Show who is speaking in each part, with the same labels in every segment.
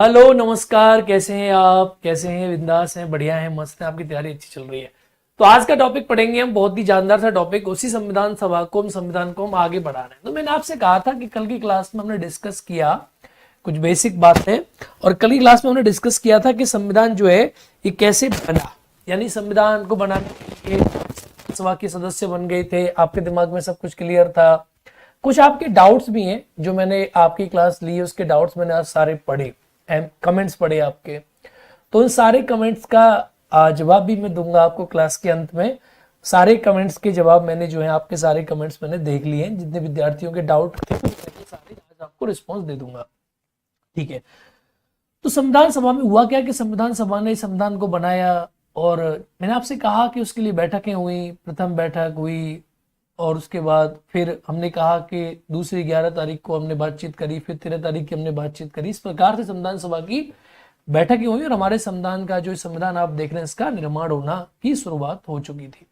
Speaker 1: Hello नमस्कार। कैसे हैं आप? कैसे हैं? बिंदास हैं? बढ़िया हैं? मस्त हैं? आपकी तैयारी अच्छी चल रही है? तो आज का टॉपिक पढ़ेंगे हम, बहुत ही जानदार सा टॉपिक। उसी संविधान सभा को, हम संविधान को हम आगे बढ़ा रहे हैं। तो मैंने आपसे कहा था कि कल की क्लास में हमने डिस्कस किया कुछ बेसिक बातें, और कल की क्लास में हमने डिस्कस किया था कि संविधान जो है ये कैसे बना, यानी संविधान को बनाने के लिए सभा के सदस्य बन गए थे। आपके दिमाग में सब कुछ क्लियर था? कुछ आपके डाउट्स भी हैं जो मैंने आपकी क्लास ली है, उसके डाउट्स मैंने आज सारे पढ़े, कमेंट्स पढ़े आपके। तो उन सारे कमेंट्स का जवाब भी मैं दूंगा आपको क्लास के अंत में। सारे कमेंट्स के जवाब मैंने जो है, आपके सारे कमेंट्स मैंने देख लिए हैं, जितने विद्यार्थियों के डाउट थे सारे आज आपको रिस्पॉन्स दे दूंगा। ठीक है। तो संविधान सभा में हुआ क्या कि संविधान सभा ने संविधान को बनाया, और मैंने आपसे कहा कि उसके लिए बैठकें हुई। प्रथम बैठक हुई, और उसके बाद फिर हमने कहा कि दूसरी 11 तारीख को हमने बातचीत करी, फिर 13 तारीख की हमने बातचीत करी। इस प्रकार से संविधान सभा की बैठकें हुई, और हमारे संविधान का जो संविधान आप देख रहे हैं, इसका निर्माण होना की शुरुआत हो चुकी थी।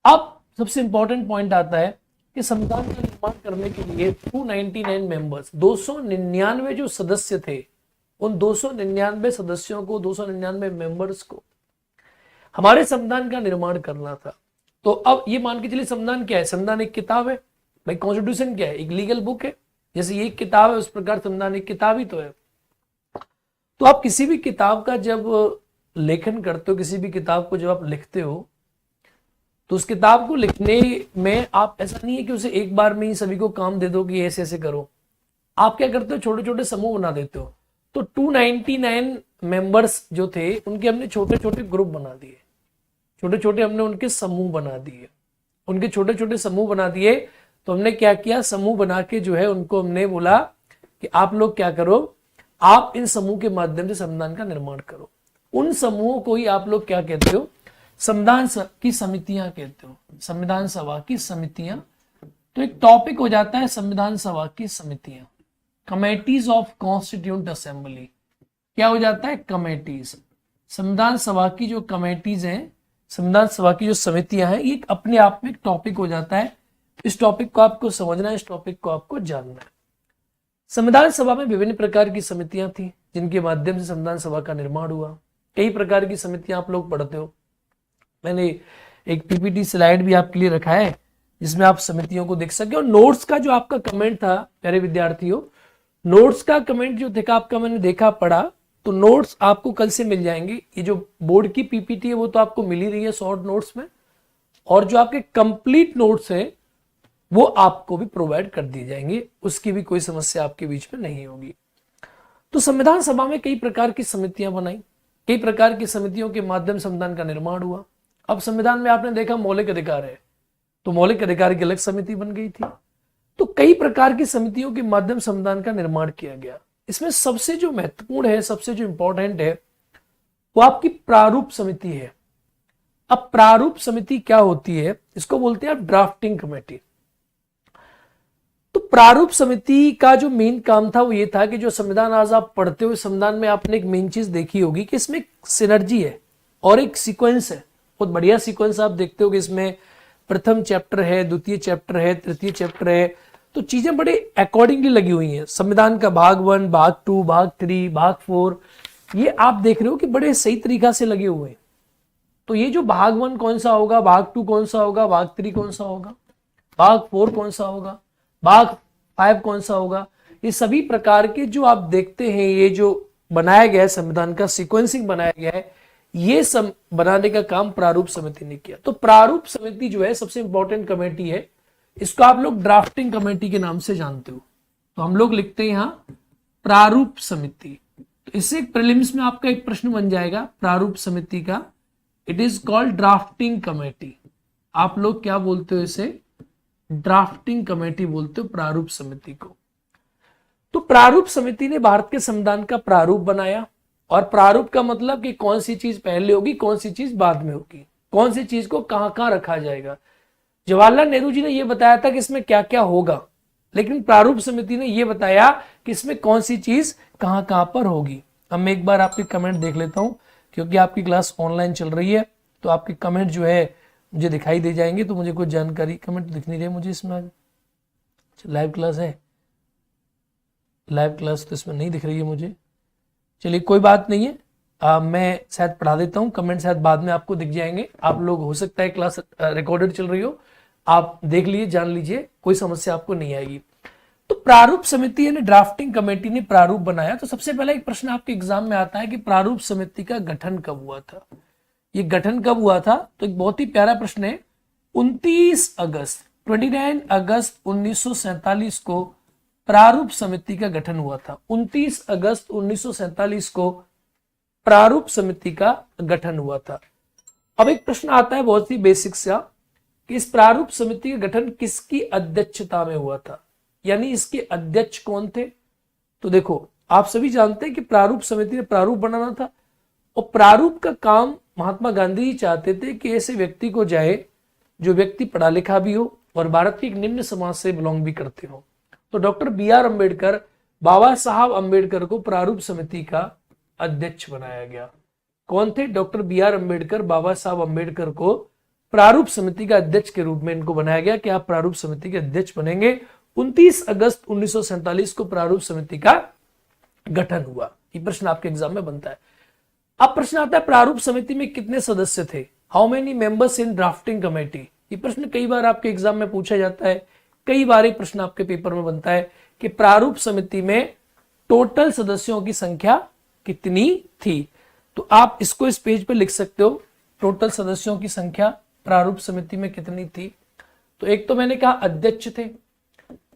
Speaker 1: अब सबसे इंपॉर्टेंट पॉइंट आता है कि संविधान का निर्माण करने के लिए 299 मेंबर्स, 299 जो सदस्य थे, उन 299 सदस्यों को, 299 मेंबर्स को हमारे संविधान का निर्माण करना था। तो अब ये मान के चलिए, संविधान क्या है? संविधान एक किताब है भाई। कॉन्स्टिट्यूशन क्या है? एक लीगल बुक है। जैसे ये एक किताब है, उस प्रकार संविधान एक किताब ही तो है। तो आप किसी भी किताब का जब लेखन करते हो, किसी भी किताब को जब आप लिखते हो, तो उस किताब को लिखने में आप, ऐसा नहीं है कि उसे एक बार में ही सभी को काम दे दो कि ऐसे ऐसे करो। आप क्या करते हो? छोटे छोटे समूह बना देते हो। तो 299 मेंबर्स जो थे, उनके हमने छोटे छोटे ग्रुप बना दिए, छोटे छोटे हमने उनके समूह बना दिए, उनके छोटे छोटे समूह बना दिए। तो हमने क्या किया? समूह बना के जो है उनको हमने बोला कि आप लोग क्या करो, आप इन समूह के माध्यम से संविधान का निर्माण करो। उन समूहों को ही आप लोग क्या कहते हो? संविधान की समितियां कहते हो, संविधान सभा की समितियां। तो एक टॉपिक हो जाता है संविधान सभा की समितियां, कमेटीज ऑफ कॉन्स्टिट्यूंट असेंबली। क्या हो जाता है? कमेटीज। संविधान सभा की जो कमेटीज हैं, संविधान सभा की जो समितियां हैं, ये अपने आप में एक टॉपिक हो जाता है। इस टॉपिक को आपको समझना है, इस टॉपिक को आपको जानना है। संविधान सभा में विभिन्न प्रकार की समितियां थी, जिनके माध्यम से संविधान सभा का निर्माण हुआ। कई प्रकार की समितियां आप लोग पढ़ते हो। मैंने एक पीपीटी स्लाइड भी आपके लिए रखा है, जिसमें आप समितियों को देख सके। और नोट्स का जो आपका कमेंट था प्यारे विद्यार्थियों, नोट्स का कमेंट जो देखा आपका, मैंने देखा, पढ़ा, तो नोट्स आपको कल से मिल जाएंगे। ये जो बोर्ड की पीपीटी है वो तो आपको मिल ही रही है शॉर्ट नोट्स में, और जो आपके कंप्लीट नोट्स हैं वो आपको भी प्रोवाइड कर दिए जाएंगे। उसकी भी कोई समस्या आपके बीच में नहीं होगी। तो संविधान सभा में कई प्रकार की समितियां बनाई, कई प्रकार की समितियों के माध्यम से संविधान का निर्माण हुआ। अब संविधान में आपने देखा मौलिक अधिकार है, तो मौलिक अधिकार की अलग समिति बन गई थी। तो कई प्रकार की समितियों के माध्यम संविधान का निर्माण किया गया। इसमें सबसे जो महत्वपूर्ण है, सबसे जो इंपॉर्टेंट है, वो आपकी प्रारूप समिति है। अब प्रारूप समिति क्या होती है? इसको बोलते हैं ड्राफ्टिंग कमेटी। तो प्रारूप समिति का जो मेन काम था वो ये था कि जो संविधान आज आप पढ़ते हो, संविधान में आपने एक मेन चीज देखी होगी कि इसमें सिनर्जी है और एक सीक्वेंस है। बहुत बढ़िया सीक्वेंस आप देखते हो कि इसमें प्रथम चैप्टर है, द्वितीय चैप्टर है, तृतीय चैप्टर है। तो चीजें बड़े अकॉर्डिंगली लगी हुई हैं। संविधान का भाग 1, भाग 2, भाग 3, भाग 4, ये आप देख रहे हो कि बड़े सही तरीका से लगे हुए हैं। तो ये जो भाग 1 कौन सा होगा, भाग 2 कौन सा होगा, भाग 3 कौन सा होगा, भाग 4 कौन सा होगा, भाग 5 कौन सा होगा, ये सभी प्रकार के जो आप देखते हैं, ये जो बनाया गया है संविधान का सीक्वेंसिंग बनाया गया है, ये सब बनाने का काम प्रारूप समिति ने किया। तो प्रारूप समिति जो है सबसे इंपॉर्टेंट कमेटी है। इसको आप लोग ड्राफ्टिंग कमेटी के नाम से जानते हो। तो हम लोग लिखते हैं यहां प्रारूप समिति। तो इससे प्रीलिम्स में आपका एक प्रश्न बन जाएगा प्रारूप समिति का। It is called drafting committee. आप लोग क्या बोलते हो? इसे ड्राफ्टिंग कमेटी बोलते हो प्रारूप समिति को। तो प्रारूप समिति ने भारत के संविधान का प्रारूप बनाया। और प्रारूप का मतलब कि कौन सी चीज पहले होगी, कौन सी चीज बाद में होगी, कौन सी चीज को कहां कहां रखा जाएगा। जवाहरलाल नेहरू जी ने यह बताया था कि इसमें क्या क्या होगा, लेकिन प्रारूप समिति ने यह बताया कि इसमें कौन सी चीज कहां कहां पर होगी। अब मैं एक बार आपके कमेंट देख लेता हूं, क्योंकि आपकी क्लास ऑनलाइन चल रही है, तो आपके कमेंट जो है मुझे दिखाई दे जाएंगे। तो मुझे कुछ जानकारी, कमेंट दिख नहीं रहे मुझे इसमें। लाइव क्लास है, लाइव क्लास तो इसमें नहीं दिख रही है मुझे। चलिए कोई बात नहीं है, मैं शायद पढ़ा देता हूँ, कमेंट शायद बाद में आपको दिख जाएंगे। आप लोग हो सकता है क्लास रिकॉर्डेड चल रही हो, आप देख लीजिए, जान लीजिए, कोई समस्या आपको नहीं आएगी। तो प्रारूप समिति यानी ड्राफ्टिंग कमेटी ने प्रारूप बनाया। तो सबसे पहला एक प्रश्न आपके एग्जाम में आता है कि प्रारूप समिति का गठन कब हुआ था। ये गठन कब हुआ था, तो एक बहुत ही प्यारा प्रश्न है। 29 अगस्त 1947 को प्रारूप समिति का गठन हुआ था। 29 अगस्त 1947 को प्रारूप समिति का गठन हुआ था। अब एक प्रश्न आता है बहुत ही बेसिक सा कि इस प्रारूप समिति का गठन किसकी अध्यक्षता में हुआ था, यानी इसके अध्यक्ष कौन थे। तो देखो, आप सभी जानते हैं कि प्रारूप समिति ने प्रारूप बनाना था, और प्रारूप का काम महात्मा गांधी जी चाहते थे कि ऐसे व्यक्ति को जाए जो व्यक्ति पढ़ा लिखा भी हो और भारत के एक निम्न समाज से बिलोंग भी करते हो। तो डॉक्टर बी.आर. अम्बेडकर, बाबा साहब अम्बेडकर को प्रारूप समिति का अध्यक्ष बनाया गया। कौन थे? Doctor B R. अम्बेडकर, बाबा साहब अम्बेडकर को प्रारूप समिति का अध्यक्ष के रूप में इनको बनाया गया कि आप प्रारूप समिति के अध्यक्ष बनेंगे। 29 अगस्त 1947 को प्रारूप समिति का गठन हुआ। ये प्रश्न आपके एग्जाम में बनता है। अब प्रश्न आता है प्रारूप समिति में कितने सदस्य थे, how many members in drafting committee. ये प्रश्न कई बार आपके एग्जाम में पूछा जाता है, कई बार ये प्रश्न आपके पेपर में बनता है कि प्रारूप समिति में टोटल सदस्यों की संख्या कितनी थी। तो आप इसको इस पेज पे लिख सकते हो, टोटल सदस्यों की संख्या प्रारूप समिति में कितनी थी। तो एक तो मैंने कहा अध्यक्ष थे,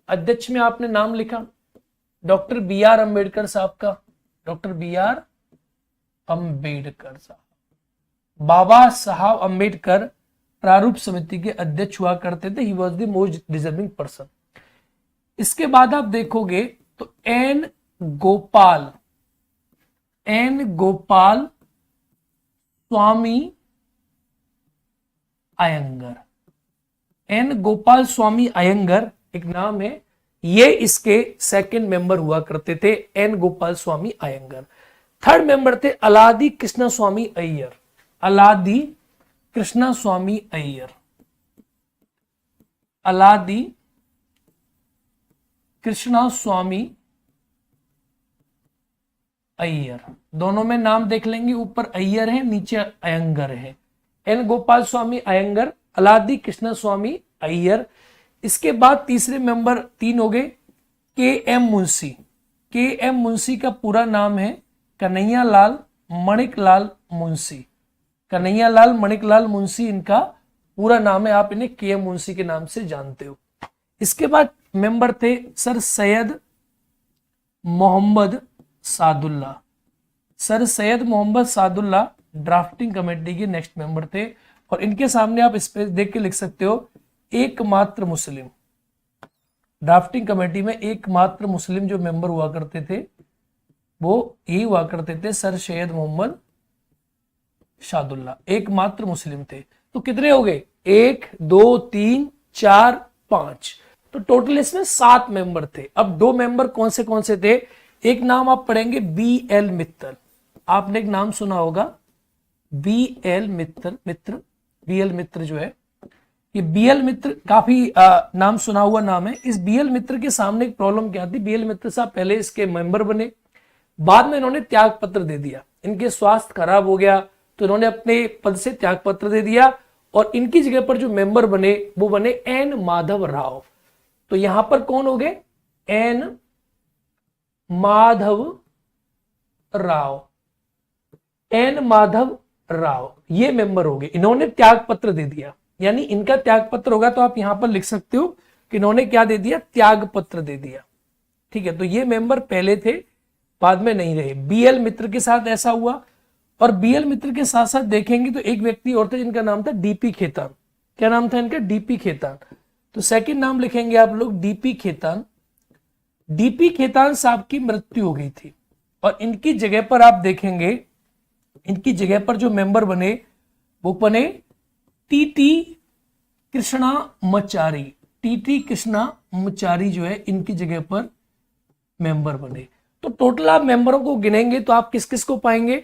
Speaker 1: अध्यक्ष में आपने नाम लिखा डॉक्टर बी.आर. अम्बेडकर साहब का, डॉक्टर बी.आर. अम्बेडकर साहब। बाबा साहब अम्बेडकर प्रारूप समिति के अध्यक्ष हुआ करते थे, he was the most deserving person. इसके बाद आप देखोगे तो N Gopalaswami Iyengar, N Gopalaswami Iyengar एक नाम है, ये इसके सेकंड मेंबर हुआ करते थे, N Gopalaswami Iyengar. Third member थे अलादी कृष्णा स्वामी अय्यर, अलादी कृष्णा स्वामी अय्यर, अलादी कृष्णा स्वामी अय्यर। दोनों में नाम देख लेंगे, ऊपर अय्यर है, नीचे अयंगर है। एन गोपाल स्वामी अयंगर, अलादी कृष्णा स्वामी अय्यर। इसके बाद तीसरे मेंबर 3 हो गए, के.एम. मुंशी। के.एम. मुंशी का पूरा नाम है कन्हैयालाल मणिकलाल मुंशी, कन्हैयालाल मणिकलाल मुंशी इनका पूरा नाम है, आप इन्हें के.एम. मुंशी के नाम से जानते हो। इसके बाद मेंबर थे sir Syed Mohammad Saadulla, sir Syed Mohammad Saadulla drafting committee के नेक्स्ट मेंबर थे। और इनके सामने आप इस पे देख के लिख सकते हो एकमात्र मुस्लिम, ड्राफ्टिंग कमेटी में एकमात्र मुस्लिम जो मेंबर हुआ करते थे वो ये हुआ करते थे सर सैयद मोहम्मद सादुल्ला, एकमात्र मुस्लिम थे। तो कितने हो गए? 1 2 3 4 5, तो टोटल इसमें 7 मेंबर थे। अब 2 मेंबर कौन से थे? एक नाम आप पढ़ेंगे बी.एल. मित्तल, आपने एक नाम सुना होगा बी.एल. मित्र बी.एल. मित्र जो है, ये बी.एल. मित्र काफी नाम सुना हुआ नाम है। इस बी.एल. मित्र के सामने एक प्रॉब्लम क्या थी, बी.एल. मित्र साहब पहले इसके मेंबर बने, बाद में इन्होंने त्याग पत्र दे दिया, इनके स्वास्थ्य खराब हो गया तो इन्होंने अपने पद से त्याग पत्र दे दिया, और इनकी जगह पर जो मेंबर बने वो बने एन माधव राव। तो यहां पर कौन हो गए? एन माधव राव, एन माधव राव ये मेंबर हो गए, इन्होंने त्याग पत्र दे दिया, यानी इनका त्याग पत्र होगा तो आप यहां पर लिख सकते हो कि इन्होंने क्या दे दिया? त्याग पत्र दे दिया। ठीक है, तो ये मेंबर पहले थे, बाद में नहीं रहे। बी.एल. मित्र के साथ ऐसा हुआ। और बी.एल. मित्र के साथ साथ देखेंगे तो एक व्यक्ति और थे जिनका नाम था डी.पी. खेतान। क्या नाम था इनका? डी.पी. खेतान। तो सेकंड नाम लिखेंगे आप लोग डी.पी. खेतान। डी.पी. खेतान साहब की मृत्यु हो गई थी, और इनकी जगह पर आप देखेंगे, इनकी जगह पर जो मेंबर बने वो बने टी.टी. कृष्णामाचारी, टी.टी. कृष्णामाचारी जो है इनकी जगह पर मेंबर बने। तो टोटल आप मेंबरों को गिनेंगे तो आप किस किस को पाएंगे?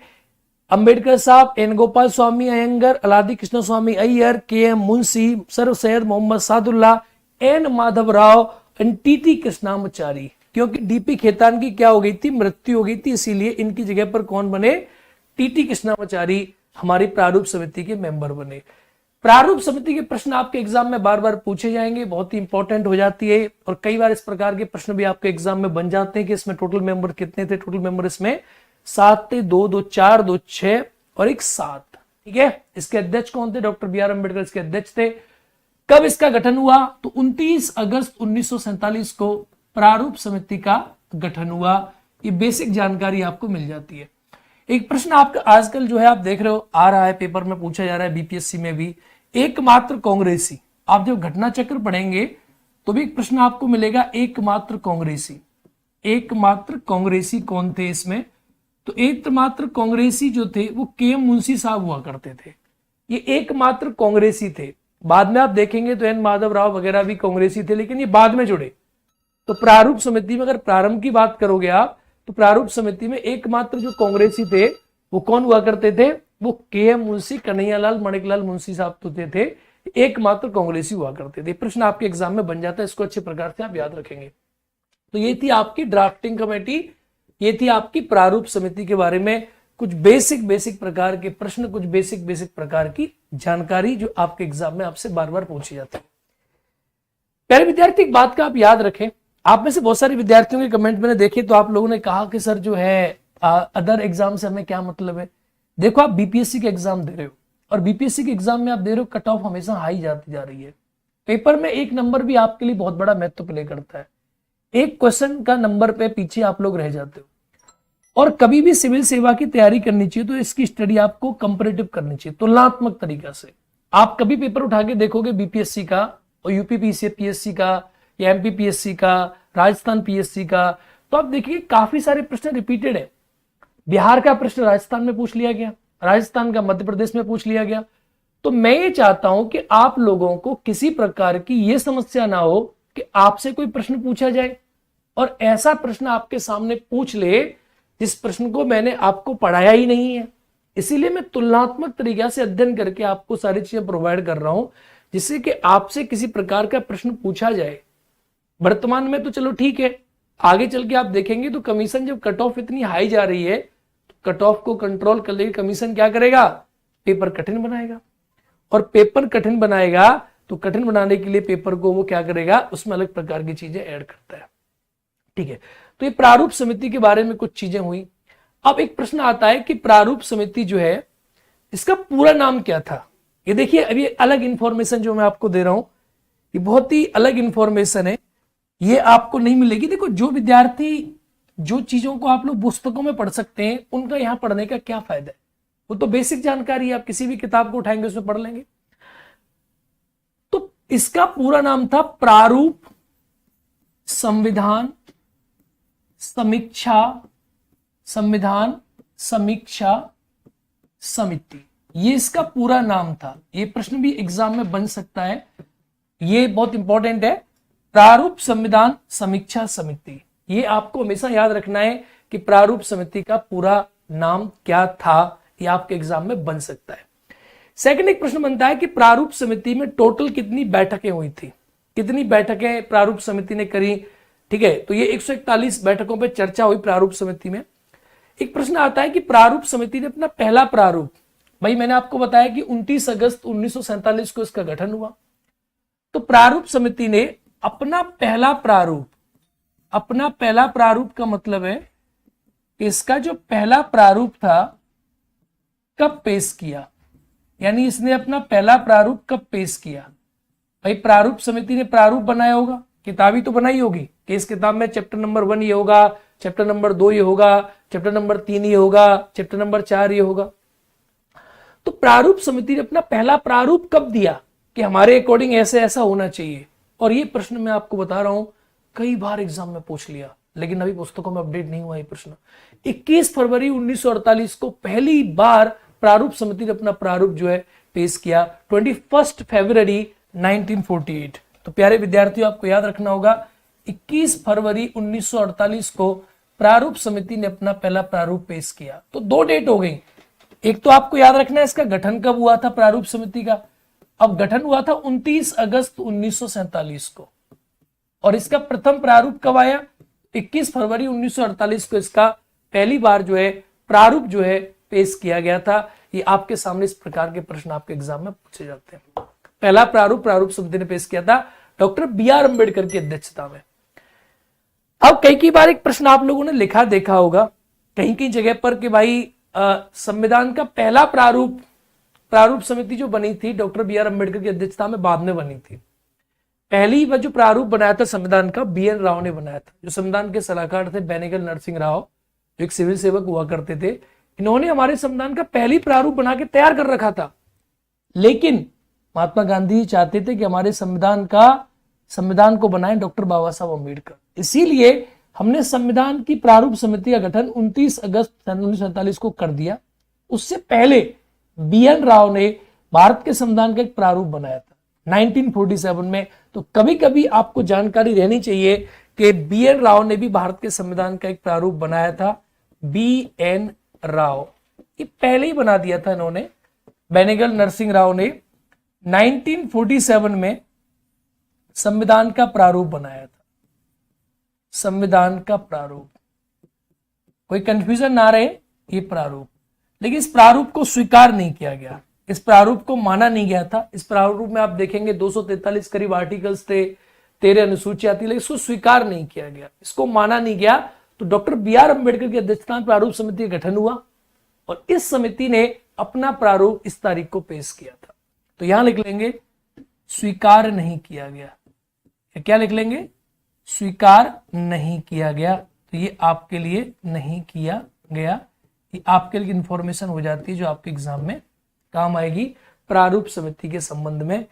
Speaker 1: Ambedkar sahab, N Gopalaswami Ayyangar, Alladi Krishnaswami Iyer, K M. Munshi, sir Syed Mohammad Saadulla, N Madhava Rau and T T. Krishnamachari. क्योंकि डीपी खेतान की क्या हो गई थी, मृत्यु हो गई थी, इसीलिए इनकी जगह पर कौन बने, टीटी कृष्णामाचारी हमारी प्रारूप समिति के मेंबर बने। प्रारूप समिति के प्रश्न आपके एग्जाम में बार बार पूछे जाएंगे, बहुत ही इंपॉर्टेंट हो जाती है, और कई बार इस प्रकार के प्रश्न भी आपके एग्जाम में बन जाते हैं कि इसमें टोटल मेंबर कितने थे। टोटल मेंबर इसमें 7 थे, 2 2 4, 2 6 और 1 7। ठीक है, इसके अध्यक्ष कौन थे, डॉक्टर बी आर अम्बेडकर इसके अध्यक्ष थे। कब इसका गठन हुआ, तो 29 अगस्त 1947 को प्रारूप समिति का गठन हुआ। ये बेसिक जानकारी आपको मिल जाती है। एक प्रश्न आपका आजकल जो है आप देख रहे हो आ रहा है, पेपर में पूछा जा रहा है, बीपीएससी में भी, एकमात्र कांग्रेसी। आप जब घटना चक्र पढ़ेंगे तो भी एक प्रश्न आपको मिलेगा, एकमात्र कांग्रेसी। एकमात्र कांग्रेसी कौन थे इसमें, तो एकमात्र कांग्रेसी जो थे वो के.एम. मुंशी साहब हुआ करते थे। ये एकमात्र कांग्रेसी थे। बाद में आप देखेंगे तो एन माधव राव वगैरह भी कांग्रेसी थे, लेकिन ये बाद में जुड़े। तो प्रारूप समिति में अगर प्रारंभ की बात करोगे आप, तो प्रारूप समिति में एकमात्र जो कांग्रेसी थे वो कौन हुआ करते थे, वो के.एम. मुंशी, कन्हैयालाल माणिकलाल मुंशी साहब तो थे, एकमात्र कांग्रेसी हुआ करते थे। प्रश्न आपके एग्जाम में बन जाता है, इसको अच्छे प्रकार से आप याद रखेंगे। तो ये थी आपकी ड्राफ्टिंग कमेटी, ये थी आपकी प्रारूप समिति के बारे में कुछ बेसिक प्रकार के प्रश्न, कुछ बेसिक प्रकार की जानकारी जो आपके एग्जाम में आपसे बार बार पूछी जाती है। प्यारे विद्यार्थी, एक बात का आप याद रखें, आप में से बहुत सारे विद्यार्थियों के कमेंट मैंने देखे, तो आप लोगों ने कहा कि सर जो है अदर एग्जाम से हमें क्या मतलब है। देखो, आप बीपीएससी के एग्जाम दे रहे हो, और बीपीएससी के एग्जाम में आप दे रहे हो, कट ऑफ हमेशा हाई जाती जा रही है। पेपर में एक नंबर भी आपके लिए बहुत बड़ा महत्व प्ले करता है। एक क्वेश्चन का नंबर पे पीछे आप लोग रह जाते हो। और कभी भी सिविल सेवा की तैयारी करनी चाहिए तो इसकी स्टडी आपको कंपैरेटिव करनी चाहिए, तुलनात्मक तरीका से। आप कभी पेपर उठा के देखोगे बीपीएससी का और यूपी पीएससी का या एमपी पीएससी का, राजस्थान पीएससी का, तो आप देखिए काफी सारे प्रश्न रिपीटेड है। बिहार का प्रश्न राजस्थान में पूछ लिया गया, राजस्थान का मध्य प्रदेश में पूछ लिया गया। तो मैं ये चाहता हूं कि आप लोगों को किसी प्रकार की यह समस्या ना हो कि आपसे कोई प्रश्न पूछा जाए और ऐसा प्रश्न आपके सामने पूछ ले जिस प्रश्न को मैंने आपको पढ़ाया ही नहीं है। इसीलिए मैं तुलनात्मक तरीके से अध्ययन करके आपको सारी चीजें प्रोवाइड कर रहा हूं, जिससे कि आपसे किसी प्रकार का प्रश्न पूछा जाए। वर्तमान में तो चलो ठीक है, आगे चल के आप देखेंगे तो कमीशन जब कट ऑफ इतनी हाई जा रही है, तो कट ऑफ को कंट्रोल करने के कमीशन क्या करेगा, पेपर कठिन बनाएगा। और पेपर कठिन बनाएगा तो कठिन बनाने के लिए पेपर को वो क्या करेगा, उसमें अलग प्रकार की चीजें ऐड करता है। ठीक है, तो ये प्रारूप समिति के बारे में कुछ चीजें हुई। अब एक प्रश्न आता है कि प्रारूप समिति जो है इसका पूरा नाम क्या था। ये देखिए, अभी अलग इंफॉर्मेशन जो मैं आपको दे रहा हूं, ये बहुत ही अलग इंफॉर्मेशन है, ये आपको नहीं मिलेगी। देखो, जो विद्यार्थी जो चीजों को आप लोग पुस्तकों में पढ़ सकते हैं, उनका यहां पढ़ने का क्या फायदा है। वो तो बेसिक जानकारी है, आप किसी भी किताब को उठाएंगे उसमें पढ़ लेंगे। तो इसका पूरा नाम था प्रारूप संविधान समीक्षा समिति, ये इसका पूरा नाम था। ये प्रश्न भी एग्जाम में बन सकता है, ये बहुत इंपॉर्टेंट है। प्रारूप संविधान समीक्षा समिति, ये आपको हमेशा याद रखना है कि प्रारूप समिति का पूरा नाम क्या था, ये आपके एग्जाम में बन सकता है। सेकंड एक प्रश्न बनता है कि प्रारूप समिति में टोटल कितनी बैठकें हुई थी, कितनी बैठकें प्रारूप समिति ने करी। ठीक है, तो ये 141 बैठकों पे चर्चा हुई प्रारूप समिति में। एक प्रश्न आता है कि प्रारूप समिति ने अपना पहला प्रारूप, भाई मैंने आपको बताया कि 29 अगस्त 1947 को इसका गठन हुआ। तो प्रारूप समिति ने अपना पहला प्रारूप का मतलब है कि इसका जो पहला प्रारूप था कब पेश किया, यानी इसने अपना पहला प्रारूप कब पेश किया। भाई प्रारूप समिति ने प्रारूप बनाया होगा, किताबी तो बनाई होगी कि इस किताब में चैप्टर नंबर 1 ये होगा, चैप्टर नंबर 2 ये होगा, चैप्टर नंबर 3 ये होगा, चैप्टर नंबर 4 ये होगा। तो प्रारूप समिति ने अपना पहला प्रारूप कब दिया कि हमारे अकॉर्डिंग ऐसे ऐसा होना चाहिए। और ये प्रश्न मैं आपको बता रहा हूं कई बार एग्जाम में पूछ लिया, लेकिन अभी पुस्तकों में अपडेट नहीं हुआ ये प्रश्न। 21 फरवरी 1948 को पहली बार प्रारूप समिति ने अपना प्रारूप जो है पेश किया, 21 फरवरी 1948। तो प्यारे विद्यार्थियों, आपको याद रखना होगा 21 फरवरी 1948 को प्रारूप समिति ने अपना पहला प्रारूप पेश किया। तो 2 डेट हो गई। एक तो आपको याद रखना है इसका गठन कब हुआ था प्रारूप समिति का। अब गठन हुआ था 29 अगस्त 1947 को, और इसका प्रथम प्रारूप कब आया, 21 फरवरी 1948 को इसका पहली बार जो है प्रारूप जो है पेश किया गया था। ये आपके सामने इस प्रकार के प्रश्न आपके एग्जाम में पूछे जाते हैं। पहला प्रारूप समिति ने पेश किया था डॉक्टर बी.आर. अम्बेडकर की अध्यक्षता में। अब कई बार एक प्रश्न आप लोगों ने लिखा देखा होगा कहीं कहीं जगह पर कि भाई संविधान का पहला प्रारूप समिति जो बनी थी डॉक्टर बी.आर. अम्बेडकर की अध्यक्षता में बाद में बनी थी। पहली बार जो प्रारूप बनाया था संविधान का बी.एन. राव ने बनाया था, जो संविधान के सलाहकार थे बेनेगल नरसिंह राव, जो एक सिविल सेवक हुआ करते थे। इन्होंने हमारे संविधान का पहली प्रारूप बना के तैयार कर रखा था, लेकिन महात्मा गांधी चाहते थे कि हमारे संविधान को बनाए डॉक्टर बाबा साहब अम्बेडकर। इसीलिए हमने संविधान की प्रारूप समिति का गठन 29 अगस्त 1947 को कर दिया। उससे पहले बी.एन. राव ने भारत के संविधान का एक प्रारूप बनाया था 1947 में। तो कभी कभी आपको जानकारी रहनी चाहिए कि बी.एन. राव ने भी भारत के संविधान का एक प्रारूप बनाया था। बी.एन. राव ये पहले ही बना दिया था इन्होंने, बेनेगल नरसिंह राव ने 1947 में संविधान का प्रारूप बनाया था। संविधान का प्रारूप, कोई कंफ्यूजन ना रहे, ये प्रारूप। लेकिन इस प्रारूप को स्वीकार नहीं किया गया, इस प्रारूप को माना नहीं गया था। इस प्रारूप में आप देखेंगे 243 करीब आर्टिकल्स थे, 13 अनुसूचियां थी, लेकिन इसको स्वीकार नहीं किया गया, इसको माना नहीं गया। तो डॉक्टर बी.आर. अम्बेडकर की अध्यक्षता में प्रारूप समिति का गठन हुआ और इस समिति ने अपना प्रारूप इस तारीख को पेश किया था। तो यहां लिख लेंगे स्वीकार नहीं किया गया। क्या लिख लेंगे? स्वीकार नहीं किया गया। तो ये आपके लिए नहीं किया गया, ये आपके लिए इंफॉर्मेशन हो जाती है जो आपके एग्जाम में काम आएगी। प्रारूप समिति के संबंध में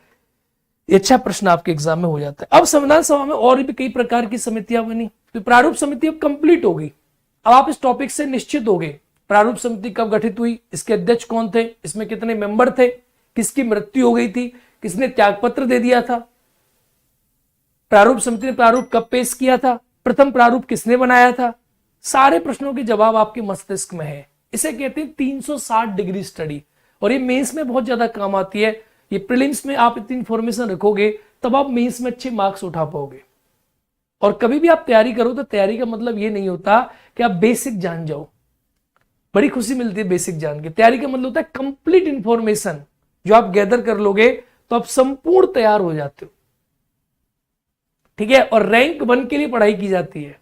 Speaker 1: अच्छा प्रश्न आपके एग्जाम में हो जाता है। अब संविधान सभा में और भी कई प्रकार की समितियां बनी, तो प्रारूप समिति अब कंप्लीट हो गई। अब आप इस टॉपिक से निश्चित हो गए प्रारूप समिति कब गठित हुई, इसके अध्यक्ष कौन थे, इसमें कितने मेंबर थे, किसकी मृत्यु हो गई थी, किसने त्यागपत्र दे दिया था, प्रारूप समिति ने प्रारूप कब पेश किया था, प्रथम प्रारूप किसने बनाया था। सारे प्रश्नों के जवाब आपके मस्तिष्क में है। इसे कहते हैं 360 डिग्री स्टडी, और ये मेंस में बहुत ज्यादा काम आती है। ये प्रीलिम्स में आप इतनी इंफॉर्मेशन रखोगे तब आप मेंस में अच्छे मार्क्स उठा पाओगे। और कभी भी आप तैयारी करो तो तैयारी का मतलब ये नहीं होता कि आप बेसिक जान जाओ, बड़ी खुशी मिलती है बेसिक जान के। तैयारी का मतलब होता है कंप्लीट इंफॉर्मेशन जो आप गैदर कर लोगे तो आप संपूर्ण तैयार हो जाते हो, ठीक है। और रैंक 1 के लिए पढ़ाई की जाती है,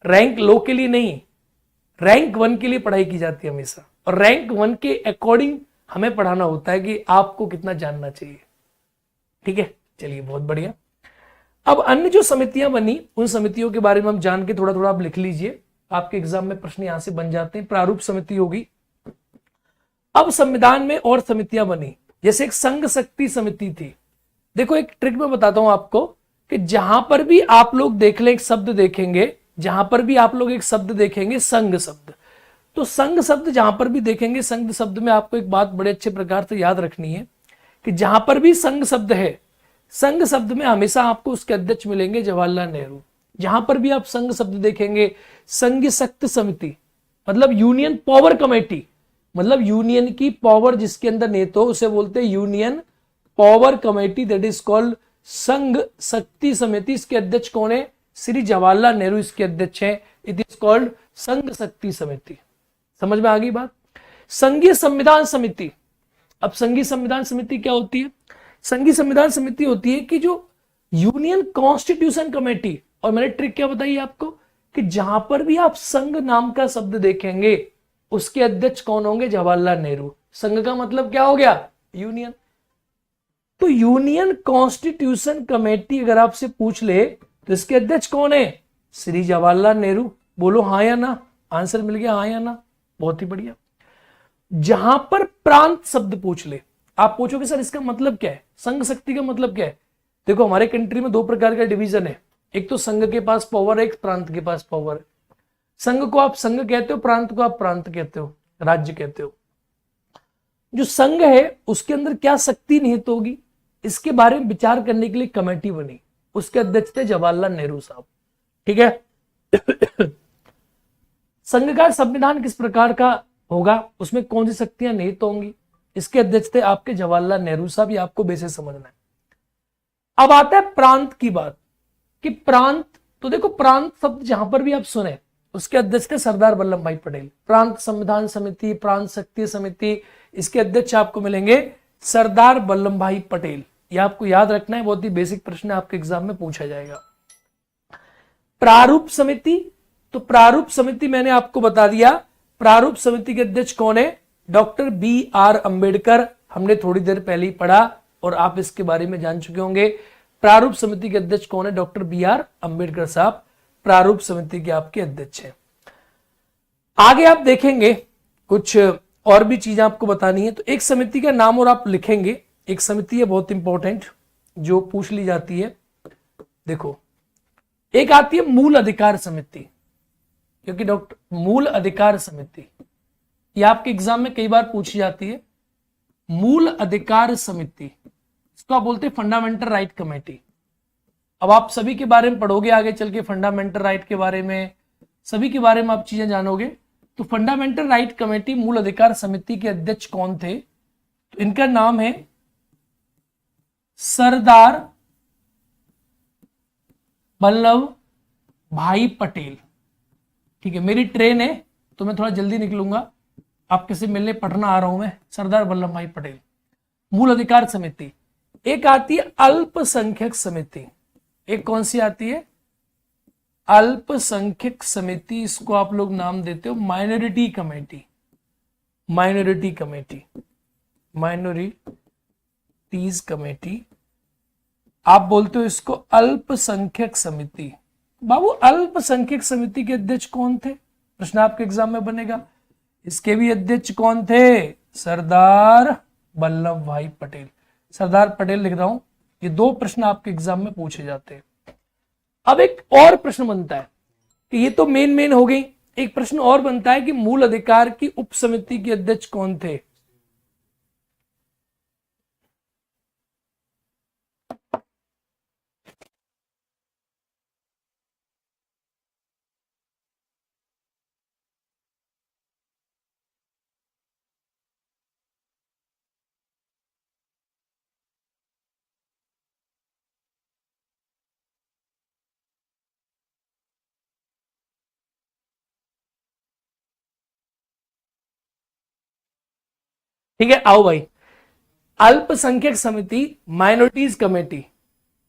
Speaker 1: रैंक लो के लिए नहीं, रैंक 1 के लिए पढ़ाई की जाती है हमेशा। और रैंक 1 के अकॉर्डिंग हमें पढ़ाना होता है कि आपको कितना जानना चाहिए, ठीक है। चलिए बहुत बढ़िया। अब अन्य जो समितियां बनी उन समितियों के बारे में हम जान के थोड़ा थोड़ा आप लिख लीजिए, आपके एग्जाम में प्रश्न यहां से बन जाते हैं। प्रारूप समिति होगी। अब संविधान में और समितियां बनी, जैसे एक संघ शक्ति समिति थी। देखो एक ट्रिक मैं बताता हूं आपको कि जहां पर भी आप लोग देख लें एक शब्द देखेंगे, जहां पर भी आप लोग एक शब्द देखेंगे संघ शब्द, तो संघ शब्द जहां पर भी देखेंगे, संघ शब्द में आपको एक बात बड़े अच्छे प्रकार से याद रखनी है कि जहां पर भी संघ शब्द है, संघ शब्द में हमेशा आपको उसके अध्यक्ष मिलेंगे जवाहरलाल नेहरू। जहां पर भी आप संघ शब्द देखेंगे, संघ शक्ति समिति मतलब यूनियन पावर कमेटी, मतलब यूनियन की पावर जिसके अंदर नेता हो उसे बोलते हैं union power committee, that is called संघ शक्ति समिति। इसके अध्यक्ष कौन है? श्री जवाहरलाल नेहरू इसके अध्यक्ष हैं। इट इज कॉल्ड संघ शक्ति समिति। समझ में आ गई बात। संघीय संविधान समिति, अब संघीय संविधान समिति क्या होती है? संघीय संविधान समिति होती है कि जो यूनियन कॉन्स्टिट्यूशन कमेटी, और मैंने ट्रिक क्या बताई आपको कि जहां पर भी आप संघ नाम का शब्द देखेंगे उसके अध्यक्ष कौन होंगे? जवाहरलाल नेहरू। संघ का मतलब क्या हो गया? यूनियन। तो यूनियन कॉन्स्टिट्यूशन कमेटी अगर आपसे पूछ ले तो इसके अध्यक्ष कौन है? श्री जवाहरलाल नेहरू। बोलो हाँ या ना, आंसर मिल गया हाँ या ना, बहुत ही बढ़िया। जहां पर प्रांत शब्द पूछ ले, आप पूछोगे सर इसका मतलब क्या है, संघ शक्ति का मतलब क्या है? देखो हमारे कंट्री में 2 प्रकार का डिवीजन है, एक तो संघ के पास पावर है, एक प्रांत के पास पावर है। संघ को आप संघ कहते हो, प्रांत को आप प्रांत कहते हो, राज्य कहते हो। जो संघ है उसके अंदर क्या शक्ति निहित होगी, इसके बारे में विचार करने के लिए कमेटी बनी, उसके अध्यक्ष थे जवाहरलाल नेहरू साहब, ठीक है। संघ का संविधान किस प्रकार का होगा, उसमें कौन सी शक्तियां निहित होंगी, इसके अध्यक्ष थे आपके जवाहरलाल नेहरू साहब। ये आपको बेसिक समझना है। अब आता है प्रांत की बात कि प्रांत तो देखो प्रांत शब्द जहां पर भी आप सुने उसके अध्यक्ष थे सरदार वल्लभ भाई पटेल। प्रांत संविधान समिति, प्रांत शक्ति समिति, इसके अध्यक्ष आपको मिलेंगे सरदार वल्लभ भाई पटेल। ये आपको याद रखना है, बहुत ही बेसिक प्रश्न है, आपके एग्जाम में पूछा जाएगा। प्रारूप समिति, तो प्रारूप समिति मैंने आपको बता दिया, प्रारूप समिति के अध्यक्ष कौन है? Doctor B R Ambedkar. हमने थोड़ी देर पहले ही पढ़ा और आप इसके बारे में जान चुके होंगे। प्रारूप समिति के अध्यक्ष कौन है? डॉक्टर बी आर अंबेडकर साहब प्रारूप समिति के आपके अध्यक्ष हैं। आगे आप देखेंगे कुछ और भी चीजें आपको बतानी है, तो एक समिति का नाम और आप लिखेंगे। एक समिति है बहुत इंपॉर्टेंट जो पूछ ली जाती है। देखो, एक आती है मूल अधिकार समिति, क्योंकि डॉक्टर मूल अधिकार समिति ये आपके एग्जाम में कई बार पूछी जाती है। मूल अधिकार समिति, इसको आप बोलते हैं फंडामेंटल राइट कमेटी। अब आप सभी के बारे में पढ़ोगे आगे चल के, फंडामेंटल राइट के बारे में, सभी के बारे में आप चीजें जानोगे। तो फंडामेंटल राइट कमेटी मूल अधिकार समिति के अध्यक्ष कौन थे? तो इनका नाम है सरदार वल्लभ भाई पटेल। ठीक है, मेरी ट्रेन है तो मैं थोड़ा जल्दी निकलूंगा, आपके से मिलने पढ़ना आ रहा हूं मैं। सरदार वल्लभ भाई पटेल, मूल अधिकार समिति। एक आती है अल्पसंख्यक समिति, एक कौन सी आती है? अल्पसंख्यक समिति, इसको आप लोग नाम देते हो minority committee. Minority committee, minorities committee, आप बोलते हो इसको अल्पसंख्यक समिति। बाबू अल्पसंख्यक समिति के अध्यक्ष कौन थे? प्रश्न आपके एग्जाम में बनेगा। इसके भी अध्यक्ष कौन थे? सरदार वल्लभ भाई पटेल। सरदार पटेल लिख रहा हूं, ये दो प्रश्न आपके एग्जाम में पूछे जाते हैं। अब एक और प्रश्न बनता है कि ये तो मेन हो गई, एक प्रश्न और बनता है कि मूल अधिकार की उप समिति के अध्यक्ष कौन थे? ठीक है, आओ भाई। अल्पसंख्यक समिति, माइनॉरिटीज कमेटी,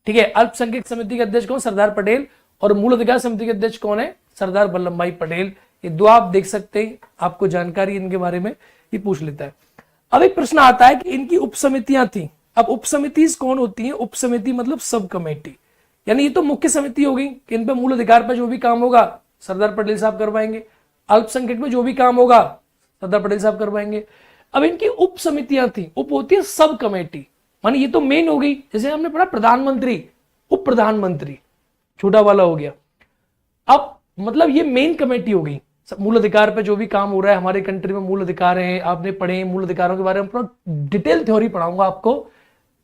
Speaker 1: ठीक है। अल्पसंख्यक समिति के अध्यक्ष कौन? सरदार पटेल। और मूल अधिकार समिति के अध्यक्ष कौन है? सरदार वल्लभ भाई पटेल। ये दो आप देख सकते हैं, आपको जानकारी इनके बारे में ये पूछ लेता है। अब एक प्रश्न आता है कि इनकी उप समितियां थी। अब उप समिति कौन होती है? उप समिति मतलब सब कमेटी, यानी ये तो मुख्य समिति हो गई कि इन पे मूल अधिकार पर जो भी काम होगा सरदार पटेल साहब करवाएंगे, अल्पसंख्यक में जो भी काम होगा सरदार पटेल साहब करवाएंगे। अब इनकी उप समितियां थी, उप होती है सब कमेटी, मानी ये तो मेन हो गई। जैसे हमने पढ़ा प्रधानमंत्री, उप प्रधानमंत्री छोटा वाला हो गया। अब मतलब ये मेन कमेटी हो गई, मूल अधिकार पे जो भी काम हो रहा है हमारे कंट्री में, मूल अधिकार है, आपने पढ़े मूल अधिकारों के बारे में, पूरा डिटेल थ्योरी पढ़ाऊंगा आपको।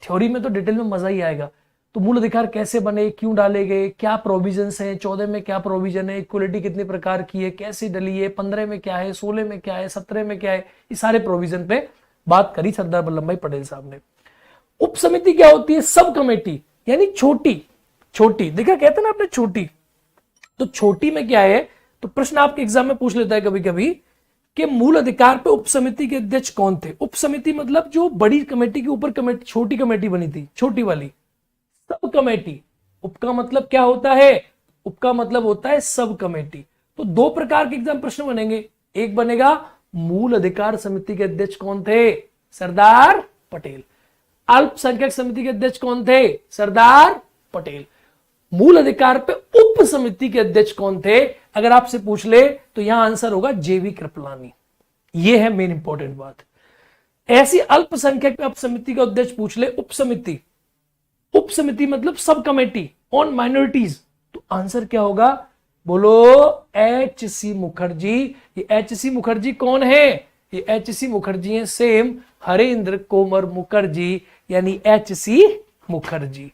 Speaker 1: थ्योरी में तो डिटेल में मजा ही आएगा। तो मूल अधिकार कैसे बने, क्यों डाले गए, क्या प्रोविजंस हैं, 14 में क्या प्रोविजन है, इक्वलिटी कितने प्रकार की है, कैसे डली है, 15 में क्या है, 16 में क्या है, 17 में क्या है, ये सारे प्रोविजन पे बात करी सरदार वल्लभ भाई पटेल साहब ने। उप समिति क्या होती है? सब कमेटी, यानी छोटी छोटी, देखा कहते ना आपने छोटी, तो छोटी में क्या है? तो प्रश्न आपके एग्जाम में पूछ लेता है कभी कभी कि मूल अधिकार पे उप समिति के अध्यक्ष कौन थे? उप समिति मतलब जो बड़ी कमेटी के ऊपर कमेटी, छोटी कमेटी बनी थी, छोटी वाली सब कमेटी। उप का मतलब क्या होता है? उप का मतलब होता है सब कमेटी। तो दो प्रकार के एग्जाम प्रश्न बनेंगे, एक बनेगा मूल अधिकार समिति के अध्यक्ष कौन थे? सरदार पटेल। अल्पसंख्यक समिति के अध्यक्ष कौन थे? सरदार पटेल। मूल अधिकार पे उप समिति के अध्यक्ष कौन थे? अगर आपसे पूछ ले तो यहां आंसर होगा जेवी कृपलानी। यह है मेन इंपॉर्टेंट बात। ऐसी अल्पसंख्यक पे उप समिति का अध्यक्ष पूछ ले, उप समिति, उप समिति मतलब सब कमेटी ऑन माइनॉरिटीज, तो आंसर क्या होगा? बोलो एच.सी. मुखर्जी। ये एच.सी. मुखर्जी कौन है? ये एच.सी. मुखर्जी है सेम हरेंद्र कोमर मुखर्जी, यानी एच.सी. मुखर्जी।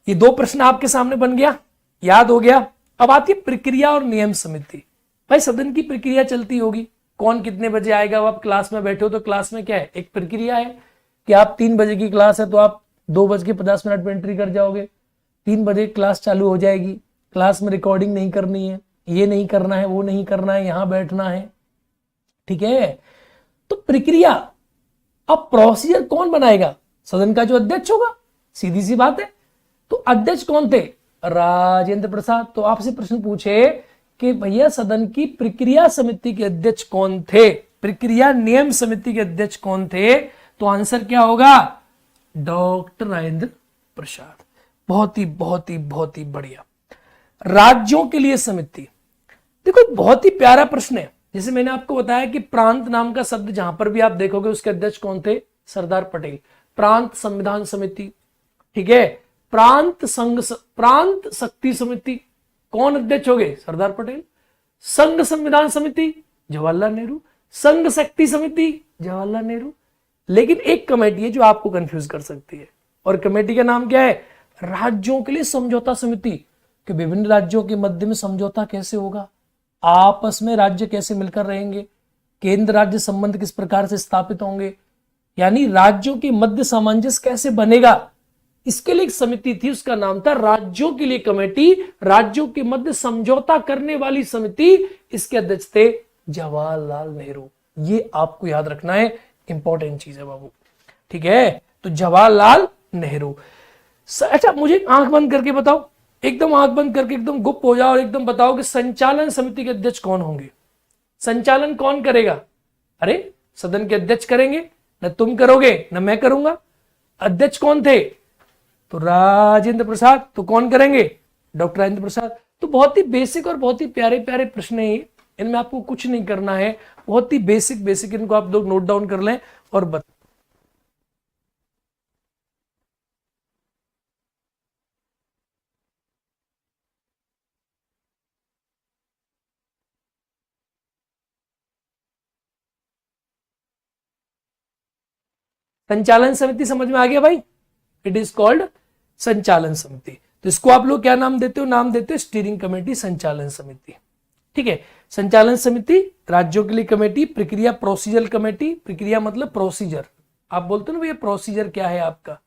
Speaker 1: ये दो प्रश्न आपके सामने बन गया, याद हो गया। अब आती है प्रक्रिया और नियम समिति। भाई सदन की प्रक्रिया चलती होगी, कौन कितने बजे आएगा, अब आप क्लास में बैठे हो तो क्लास में क्या है? एक प्रक्रिया है कि आप 3 बजे की क्लास है तो आप 2:50 में एंट्री कर जाओगे, 3 बजे क्लास चालू हो जाएगी, क्लास में रिकॉर्डिंग नहीं करनी है, ये नहीं करना है, वो नहीं करना है, यहां बैठना है, ठीक है। तो प्रक्रिया, अब प्रोसीजर कौन बनाएगा? सदन का जो अध्यक्ष होगा, सीधी सी बात है। तो अध्यक्ष कौन थे? राजेंद्र प्रसाद। तो आपसे प्रश्न पूछे कि भैया सदन की प्रक्रिया समिति के अध्यक्ष कौन थे, प्रक्रिया नियम समिति के अध्यक्ष कौन थे? तो आंसर क्या होगा? डॉक्टर राजेंद्र प्रसाद। बहुत ही बहुत ही बहुत ही बढ़िया। राज्यों के लिए समिति, देखो बहुत ही प्यारा प्रश्न है। जैसे मैंने आपको बताया कि प्रांत नाम का शब्द जहां पर भी आप देखोगे उसके अध्यक्ष कौन थे? सरदार पटेल। प्रांत संविधान समिति, ठीक है। प्रांत शक्ति समिति, कौन अध्यक्ष हो गए? सरदार पटेल। संघ संविधान समिति, जवाहरलाल नेहरू। संघ शक्ति समिति, जवाहरलाल नेहरू। लेकिन एक कमेटी है जो आपको कंफ्यूज कर सकती है, और कमेटी का नाम क्या है? राज्यों के लिए समझौता समिति। कि विभिन्न राज्यों के मध्य में समझौता कैसे होगा, आपस में राज्य कैसे मिलकर रहेंगे, केंद्र राज्य संबंध किस प्रकार से स्थापित होंगे, यानी राज्यों के मध्य सामंजस्य कैसे बनेगा, इसके लिए एक समिति थी, उसका नाम था राज्यों के लिए कमेटी, राज्यों के मध्य समझौता करने वाली समिति। इसके अध्यक्ष थे जवाहरलाल नेहरू। ये आपको याद रखना है, इंपॉर्टेंट चीज है बाबू, ठीक है। तो जवाहरलाल नेहरू। अच्छा मुझे आंख बंद करके बताओ, एकदम आंख बंद करके एकदम गुप्त हो जाओ और एकदम बताओ कि संचालन समिति के अध्यक्ष कौन होंगे? संचालन कौन करेगा? अरे सदन के अध्यक्ष करेंगे, न तुम करोगे न मैं करूंगा। अध्यक्ष कौन थे? तो राजेंद्र प्रसाद। तो कौन करेंगे? डॉक्टर राजेंद्र प्रसाद। तो बहुत ही बेसिक और बहुत ही प्यारे प्यारे प्रश्न है ये, इनमें आपको कुछ नहीं करना है, बहुत ही बेसिक इनको आप लोग नोट डाउन कर लें और बता। संचालन समिति समझ में आ गया भाई? इट इज कॉल्ड संचालन समिति। तो इसको आप लोग क्या नाम देते हो? नाम देते हो स्टीयरिंग कमेटी, संचालन समिति, ठीक है। संचालन समिति, राज्यों के लिए कमेटी, प्रक्रिया प्रोसीजर कमेटी, प्रक्रिया मतलब प्रोसीजर, आप बोलते हो ना भैया प्रोसीजर क्या है आपका,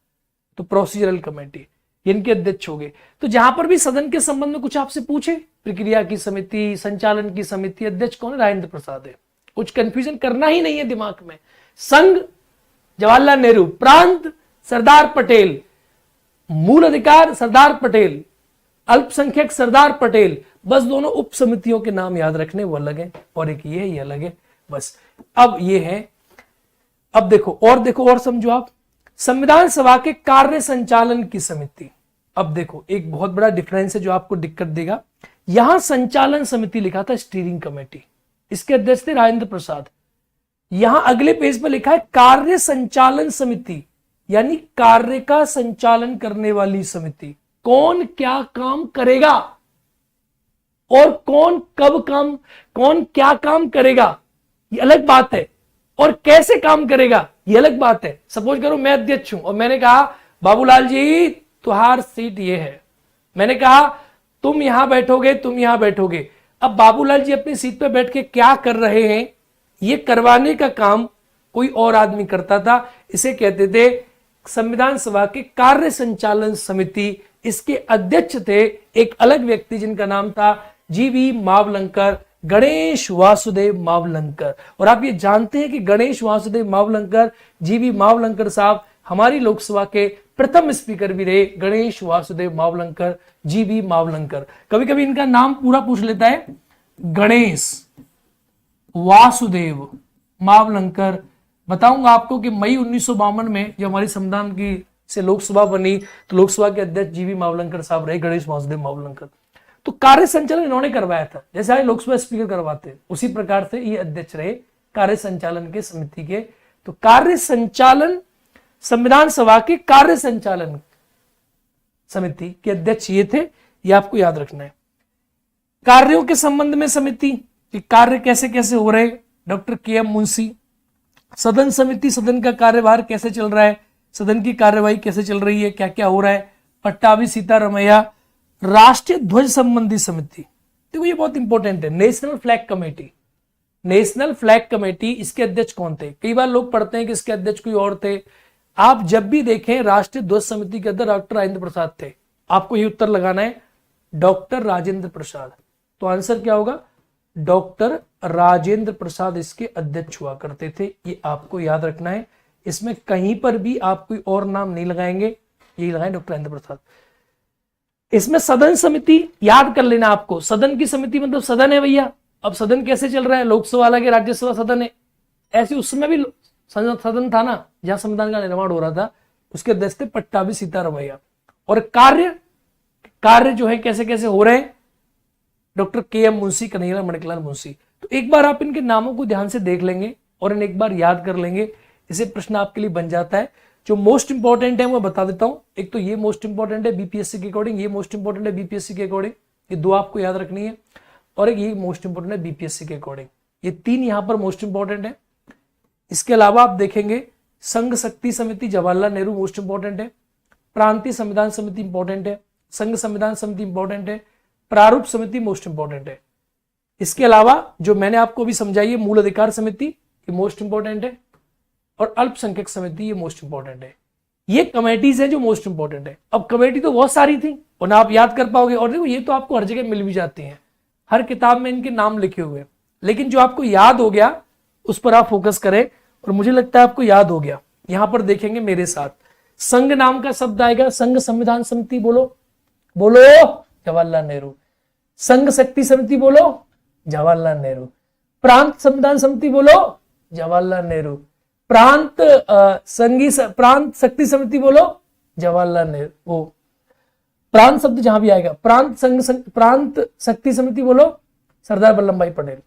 Speaker 1: तो प्रोसीजरल कमेटी, इनके अध्यक्ष हो गए। तो जहां पर भी सदन के संबंध में कुछ आपसे पूछे, प्रक्रिया की समिति, संचालन की समिति, अध्यक्ष कौन है? राजेंद्र प्रसाद है। कुछ कंफ्यूजन करना ही नहीं है दिमाग में। संघ जवाहरलाल नेहरू, प्रांत सरदार पटेल, मूल अधिकार सरदार पटेल, अल्पसंख्यक सरदार पटेल। बस दोनों उप समितियों के नाम याद रखने, वो अलग है, और एक ये अलग है, बस। अब ये है, अब देखो और समझो आप, संविधान सभा के कार्य संचालन की समिति। अब देखो एक बहुत बड़ा डिफरेंस है जो आपको दिक्कत देगा। यहां संचालन समिति लिखा था स्टीयरिंग कमेटी, इसके अध्यक्ष थे राजेंद्र प्रसाद। यहां अगले पेज पर लिखा है कार्य संचालन समिति, यानी कार्य का संचालन करने वाली समिति। कौन क्या काम करेगा और कौन क्या काम करेगा, ये अलग बात है, और कैसे काम करेगा ये अलग बात है। सपोज करो मैं अध्यक्ष हूं और मैंने कहा बाबूलाल जी तुम्हार सीट ये है, मैंने कहा तुम यहां बैठोगे, तुम यहां बैठोगे। अब बाबूलाल जी अपनी सीट पर बैठ के क्या कर रहे हैं, ये करवाने का काम कोई और आदमी करता था। इसे कहते थे संविधान सभा के कार्य संचालन समिति। इसके अध्यक्ष थे एक अलग व्यक्ति जिनका नाम था जीवी मावलंकर, गणेश वासुदेव मावलंकर। और आप ये जानते हैं कि गणेश वासुदेव मावलंकर, जीवी मावलंकर साहब हमारी लोकसभा के प्रथम स्पीकर भी रहे। गणेश वासुदेव मावलंकर, जीवी मावलंकर। कभी कभी इनका नाम पूरा पूछ लेता है, गणेश वासुदेव मावलंकर। बताऊंगा आपको कि मई 1952 में जब हमारी संविधान की से लोकसभा बनी तो लोकसभा के अध्यक्ष जीवी मावलंकर साहब रहे, गणेश वासुदेव मावलंकर। तो कार्य संचालन इन्होंने करवाया था, जैसे आज लोकसभा स्पीकर करवाते हैं उसी प्रकार से ये अध्यक्ष रहे कार्य संचालन के समिति के। तो कार्य संचालन संविधान सभा के कार्य संचालन समिति के अध्यक्ष ये थे, ये आपको याद रखना है। कार्यों के संबंध में समिति, कार्य कैसे कैसे हो रहे, डॉक्टर के.एम. मुंशी। सदन समिति, सदन का कार्यभार कैसे चल रहा है, सदन की कार्यवाही कैसे चल रही है, क्या क्या हो रहा है, पट्टाभी सीतारमैया। राष्ट्रीय ध्वज संबंधी समिति, देखो ये बहुत इंपॉर्टेंट है। National flag committee, national flag committee, इसके अध्यक्ष कौन थे? कई बार लोग पढ़ते हैं कि इसके अध्यक्ष कोई और थे। आप जब भी देखें राष्ट्रीय ध्वज समिति के अध्यक्ष डॉक्टर राजेंद्र प्रसाद थे, आपको ये उत्तर लगाना है, डॉक्टर राजेंद्र प्रसाद। तो आंसर क्या होगा, डॉक्टर राजेंद्र प्रसाद इसके अध्यक्ष हुआ करते थे। ये आपको याद रखना है, इसमें कहीं पर भी आप कोई और नाम नहीं लगाएंगे, यही लगाए डॉक्टर राजेंद्र प्रसाद। इसमें सदन समिति याद कर लेना आपको, सदन की समिति मतलब सदन है भैया। अब सदन कैसे चल रहा है, लोकसभा अलग है, राज्यसभा सदन है, ऐसे उस समय भी सदन था ना जहां संविधान का निर्माण हो रहा था, उसके अध्यक्ष थे पट्टाभी सीतारामैया। और कार्य जो है कैसे कैसे हो रहे हैं, डॉक्टर के एम मुंशी, कन्हैयालाल मणिकलाल मुंशी। तो एक बार आप इनके नामों को ध्यान से देख लेंगे और इन्हें एक बार याद कर लेंगे, इसे प्रश्न आपके लिए बन जाता है। जो मोस्ट इंपॉर्टेंट है मैं बता देता हूं, एक तो ये मोस्ट इंपॉर्टेंट है बीपीएससी के अकॉर्डिंग, ये मोस्ट इंपॉर्टेंट है बीपीएससी के अकॉर्डिंग, ये दो आपको याद रखनी है, और एक ये मोस्ट इंपॉर्टेंट है बीपीएससी के अकॉर्डिंग, ये तीन यहां पर मोस्ट इंपॉर्टेंट है। इसके अलावा आप देखेंगे संघ शक्ति समिति जवाहरलाल नेहरू मोस्ट इंपॉर्टेंट है, प्रांतीय संविधान समिति इंपॉर्टेंट है, संघ संविधान समिति इंपॉर्टेंट है, प्रारूप समिति मोस्ट इंपॉर्टेंट है। इसके अलावा जो मैंने आपको अभी समझाई है मूल अधिकार समिति, ये मोस्ट इंपॉर्टेंट है, और अल्पसंख्यक समिति ये मोस्ट इंपॉर्टेंट है। ये कमेटीज हैं जो मोस्ट इंपॉर्टेंट है। अब कमेटी तो बहुत सारी थी और ना आप याद कर पाओगे, और देखो ये तो आपको हर जगह मिल भी जाती हैं, हर किताब में इनके नाम लिखे हुए हैं, लेकिन जो आपको याद हो गया उस पर आप फोकस करें, और मुझे लगता है आपको याद हो गया। यहां पर देखेंगे मेरे साथ, संघ नाम का शब्द आएगा, संघ संविधान समिति बोलो, बोलो जवाहरलाल नेहरू। संघ शक्ति समिति बोलो, जवाहरलाल नेहरू। प्रांत संविधान समिति बोलो, जवाहरलाल नेहरू। प्रांत शक्ति समिति बोलो, जवाहरलाल नेहरू। वो प्रांत शब्द जहां भी आएगा, प्रांत शक्ति समिति बोलो, सरदार वल्लभ भाई पटेल।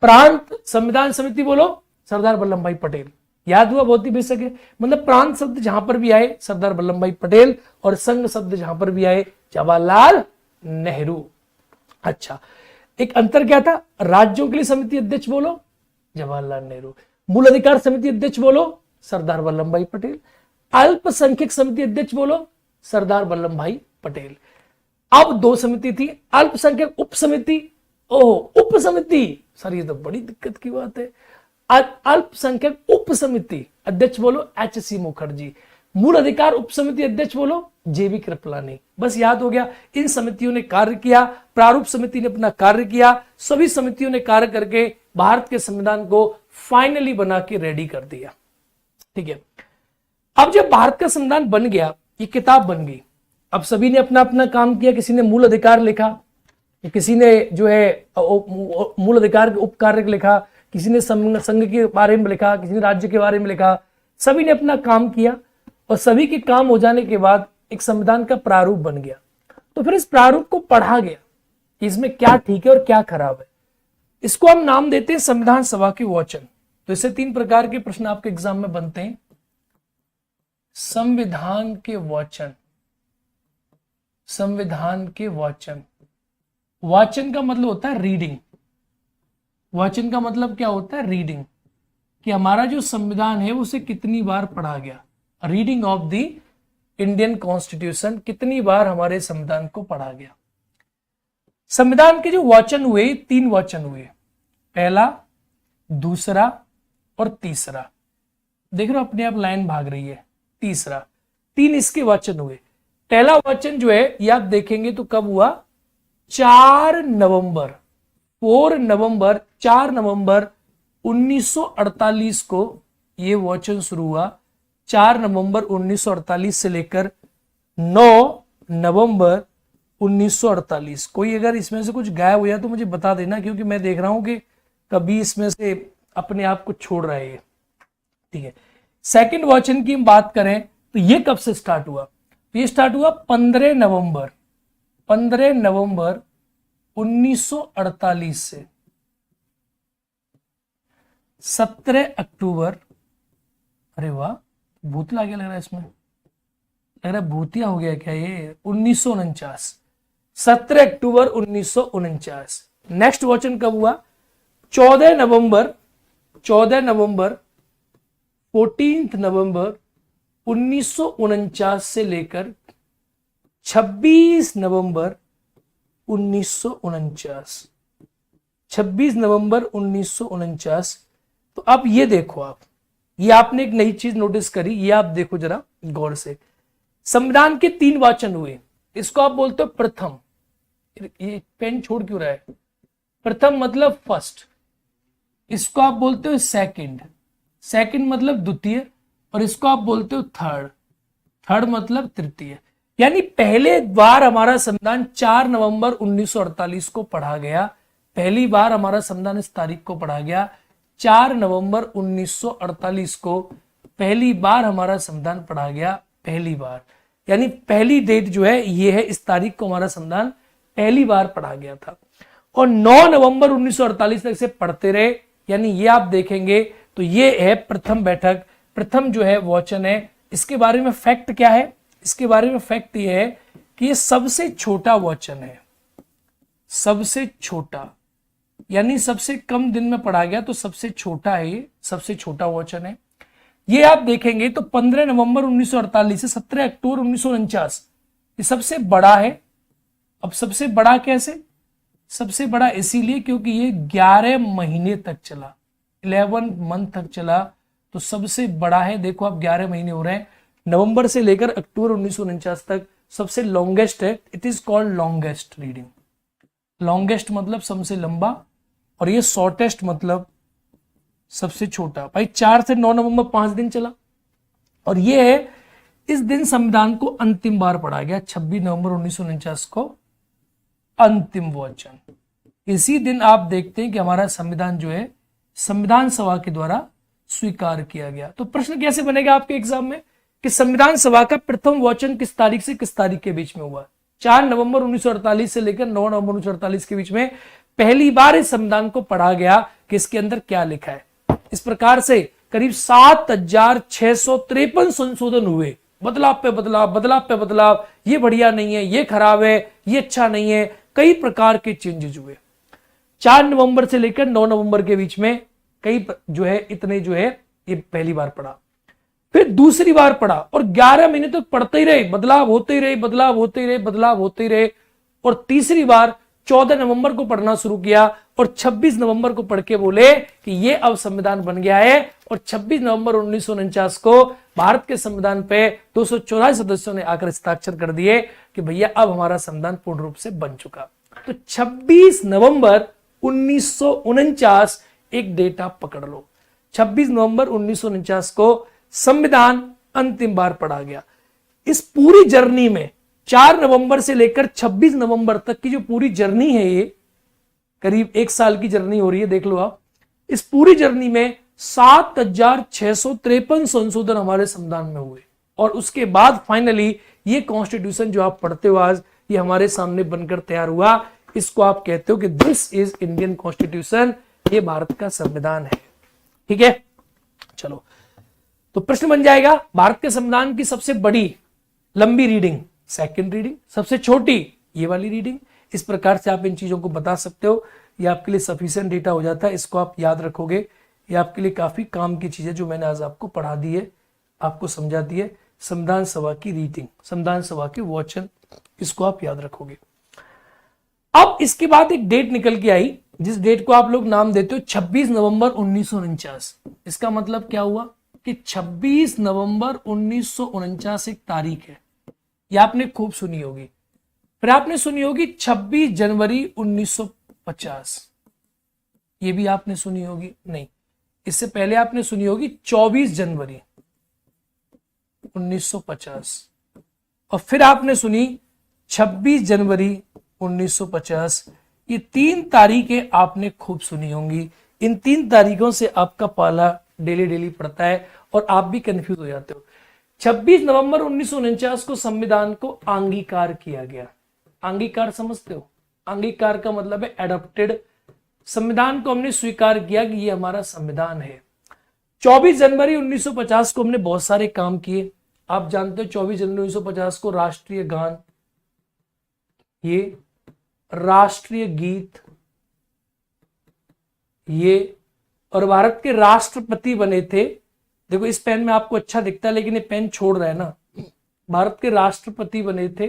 Speaker 1: प्रांत संविधान समिति बोलो, सरदार वल्लभ भाई पटेल। याद हुआ, बहुत ही बेसिक है। मतलब प्रांत शब्द जहां पर भी आए सरदार वल्लभ भाई पटेल, और संघ शब्द जहां पर भी आए जवाहरलाल नेहरू। अच्छा, एक अंतर क्या था, राज्यों के लिए समिति अध्यक्ष बोलो, जवाहरलाल नेहरू। मूल अधिकार समिति अध्यक्ष बोलो, सरदार वल्लभ भाई पटेल। अल्पसंख्यक समिति अध्यक्ष बोलो, सरदार वल्लभ भाई पटेल। अब दो समिति थी, अल्पसंख्यक उप समिति, ओह उप समिति, सर ये तो बड़ी दिक्कत की बात है। अल्पसंख्यक उप समिति अध्यक्ष बोलो, एच सी मुखर्जी। मूल अधिकार उप समिति अध्यक्ष बोलो, जेबी कृपलानी। बस याद हो गया। इन समितियों ने कार्य किया, प्रारूप समिति ने अपना कार्य किया, सभी समितियों ने कार्य करके भारत के संविधान को फाइनली बना के रेडी कर दिया। ठीक है, अब जब भारत का संविधान बन गया, ये किताब बन गई, अब सभी ने अपना अपना काम किया। किसी ने मूल अधिकार लिखा, किसी ने जो है मूल अधिकार के उपकार्य लिखा, किसी ने संघ के बारे में लिखा, किसी ने राज्य के बारे में लिखा। सभी ने अपना काम किया, और सभी के काम हो जाने के बाद एक संविधान का प्रारूप बन गया। तो फिर इस प्रारूप को पढ़ा गया कि इसमें क्या ठीक है और क्या खराब है। इसको हम नाम देते हैं संविधान सभा के वाचन। तो इससे तीन प्रकार के प्रश्न आपके एग्जाम में बनते हैं। संविधान के वाचन, संविधान के वाचन। वाचन का मतलब होता है रीडिंग। वाचन का मतलब क्या होता है, रीडिंग, कि हमारा जो संविधान है उसे कितनी बार पढ़ा गया। Reading of the Indian constitution, कितनी बार हमारे संविधान को पढ़ा गया। संविधान के जो वाचन हुए, तीन वाचन हुए, पहला, दूसरा और तीसरा। देख रहे हो अपने आप लाइन भाग रही है। तीसरा, तीन इसके वाचन हुए। पहला वाचन जो है ये आप देखेंगे तो कब हुआ, 4 नवंबर 4 नवंबर 1948 को ये वाचन शुरू हुआ। 4 नवंबर 1948 से लेकर 9 नवंबर 1948। कोई अगर इसमें से कुछ गायब हुआ तो मुझे बता देना, क्योंकि मैं देख रहा हूं कि कभी इसमें से अपने आप को छोड़ रहे हैं। ठीक है, सेकंड वाचन की हम बात करें तो ये कब से स्टार्ट हुआ, तो ये स्टार्ट हुआ 15 नवंबर 1948 से 17 अक्टूबर, अरे वाह भूतला आगे लग रहा है, इसमें लग रहा है भूतिया हो गया क्या ये, 1949, 17 अक्टूबर 1949। नेक्स्ट वाचन कब हुआ, 14 नवंबर 14 नवंबर 1949 से लेकर 26 नवंबर 1949, 26 नवंबर 1949। तो अब ये देखो आप, ये आपने एक नई चीज नोटिस करी, ये आप देखो जरा गौर से। संविधान के 3 वाचन हुए, इसको आप बोलते हो प्रथम, ये पेन छोड़ क्यों रहा है? प्रथम मतलब फर्स्ट, इसको आप बोलते हो सेकंड, सेकंड मतलब द्वितीय, और इसको आप बोलते हो थर्ड, थर्ड मतलब तृतीय। यानी पहले बार हमारा संविधान 4 नवंबर 1948 को पढ़ा गया। पहली बार हमारा संविधान इस तारीख को पढ़ा गया, 4 नवंबर 1948 को पहली बार हमारा संविधान पढ़ा गया, पहली बार। यानी पहली डेट जो है ये है, इस तारीख को हमारा संविधान पहली बार पढ़ा गया था। और 9 नवंबर 1948 तक से पढ़ते रहे। यानी ये आप देखेंगे तो ये है प्रथम बैठक, प्रथम जो है वचन है। इसके बारे में फैक्ट क्या है? इसके बारे में फैक्ट ये है कि ये सबसे छोटा वचन है, सबसे छोटा, यानी सबसे कम दिन में पढ़ा गया तो सबसे छोटा है, ये सबसे छोटा वचन है। ये आप देखेंगे तो 15 नवंबर 1948 से 17 अक्टूबर 1949 ये सबसे बड़ा है। अब सबसे बड़ा कैसे? सबसे बड़ा इसीलिए क्योंकि ये 11 महीने तक चला, 11 मंथ तक चला, तो सबसे बड़ा है। देखो आप 11 महीने हो रहे हैं, नवंबर से लेकर अक्टूबर 1949 तक सबसे लॉन्गेस्ट है। It is called longest reading. Longest मतलब सबसे लंबा, और ये शॉर्टेस्ट मतलब सबसे छोटा। भाई 4 से 9 नवंबर 5 दिन चला, और ये है इस दिन संविधान को अंतिम बार पढ़ा गया, 26 नवंबर 1949 को अंतिम वचन। इसी दिन आप देखते हैं कि हमारा संविधान जो है संविधान सभा के द्वारा स्वीकार किया गया। तो प्रश्न कैसे बनेगा आपके एग्जाम में कि संविधान सभा का प्रथम वचन किस तारीख से किस तारीख के बीच में हुआ? 4 नवंबर 1948 से लेकर 9 नवंबर 1948 के बीच में पहली बार इस संविधान को पढ़ा गया कि इसके अंदर क्या लिखा है। इस प्रकार से करीब 7653 संशोधन हुए, बदलाव पे बदलाव, बदलाव पे बदलाव, ये बढ़िया नहीं है, ये खराब है, ये अच्छा नहीं है, कई प्रकार के चेंजेस हुए। 4 नवंबर से लेकर 9 नवंबर के बीच में कई जो है इतने जो है ये पहली बार पढ़ा, फिर दूसरी बार पढ़ा, और 11 महीने तक पढ़ते ही रहे, बदलाव होते ही रहे, बदलाव होते ही रहे, बदलाव होते ही रहे, और तीसरी बार 14 नवंबर को पढ़ना शुरू किया, और 26 नवंबर को पढ़ के बोले कि ये अब संविधान बन गया है। और 26 नवंबर 1949 को भारत के संविधान पे 284 सदस्यों ने आकर हस्ताक्षर कर दिए कि भैया अब हमारा संविधान पूर्ण रूप से बन चुका। तो 26 नवंबर 1949 एक डेट आप पकड़ लो, 26 नवंबर 1949 को संविधान अंतिम बार पढ़ा गया। इस पूरी जर्नी में 4 नवंबर से लेकर 26 नवंबर तक की जो पूरी जर्नी है, ये करीब 1 साल की जर्नी हो रही है, देख लो आप। इस पूरी जर्नी में 7653 संशोधन हमारे संविधान में हुए, और उसके बाद फाइनली ये कॉन्स्टिट्यूशन जो आप पढ़ते हो आज, ये हमारे सामने बनकर तैयार हुआ। इसको आप कहते हो कि दिस इज इंडियन कॉन्स्टिट्यूशन, ये भारत का संविधान है। ठीक है, चलो तो प्रश्न बन जाएगा, भारत के संविधान की सबसे बड़ी लंबी रीडिंग सेकंड रीडिंग, सबसे छोटी ये वाली रीडिंग। इस प्रकार से आप इन चीजों को बता सकते हो, ये आपके लिए सफिशिएंट डेटा हो जाता है। इसको आप याद रखोगे, ये आपके लिए काफी काम की चीजें जो मैंने आज आपको पढ़ा दी है, आपको समझा दी है। संविधान सभा की रीडिंग, संविधान सभा के वचन, इसको आप याद रखोगे। अब इसके बाद एक डेट निकल के आई, जिस डेट को आप लोग नाम देते हो 26 नवंबर 1949। इसका मतलब क्या हुआ कि 26 नवंबर 1949 एक तारीख है, ये आपने खूब सुनी होगी। फिर आपने सुनी होगी 26 जनवरी 1950, ये भी आपने सुनी होगी। नहीं, इससे पहले आपने सुनी होगी 24 जनवरी 1950, और फिर आपने सुनी 26 जनवरी 1950। ये 3 तारीखें आपने खूब सुनी होंगी। इन 3 तारीखों से आपका पाला डेली डेली पड़ता है और आप भी कंफ्यूज हो जाते हो। 26 नवंबर 1949 को संविधान को अंगीकार किया गया। अंगीकार समझते हो? अंगीकार का मतलब है एडॉप्टेड। संविधान को हमने स्वीकार किया कि ये हमारा संविधान है। 24 जनवरी 1950 को हमने बहुत सारे काम किए। आप जानते हो 24 जनवरी 1950 को राष्ट्रीय गान, ये राष्ट्रीय गीत, ये, और भारत के राष्ट्रपति बने थे। देखो इस पेन में आपको अच्छा दिखता है लेकिन ये पेन छोड़ रहा है ना। भारत के राष्ट्रपति बने थे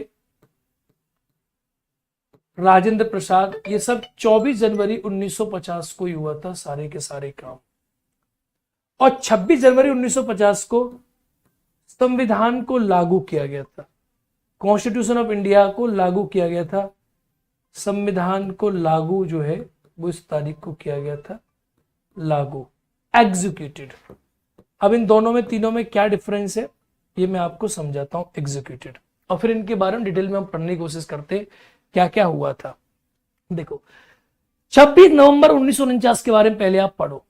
Speaker 1: राजेंद्र प्रसाद। ये सब 24 जनवरी 1950 को ही हुआ था, सारे के सारे काम। और 26 जनवरी 1950 को संविधान को लागू किया गया था, कॉन्स्टिट्यूशन ऑफ इंडिया को लागू किया गया था संविधान को लागू जो है वो इस तारीख को किया गया था लागू, एग्जीक्यूटेड। अब इन दोनों में तीनों में क्या डिफरेंस है ये मैं आपको समझाता हूं, एग्जीक्यूटेड, और फिर इनके बारे में डिटेल में हम पढ़ने की कोशिश करते हैं क्या क्या हुआ था। देखो 26 नवंबर 1949 के बारे में पहले आप पढ़ो।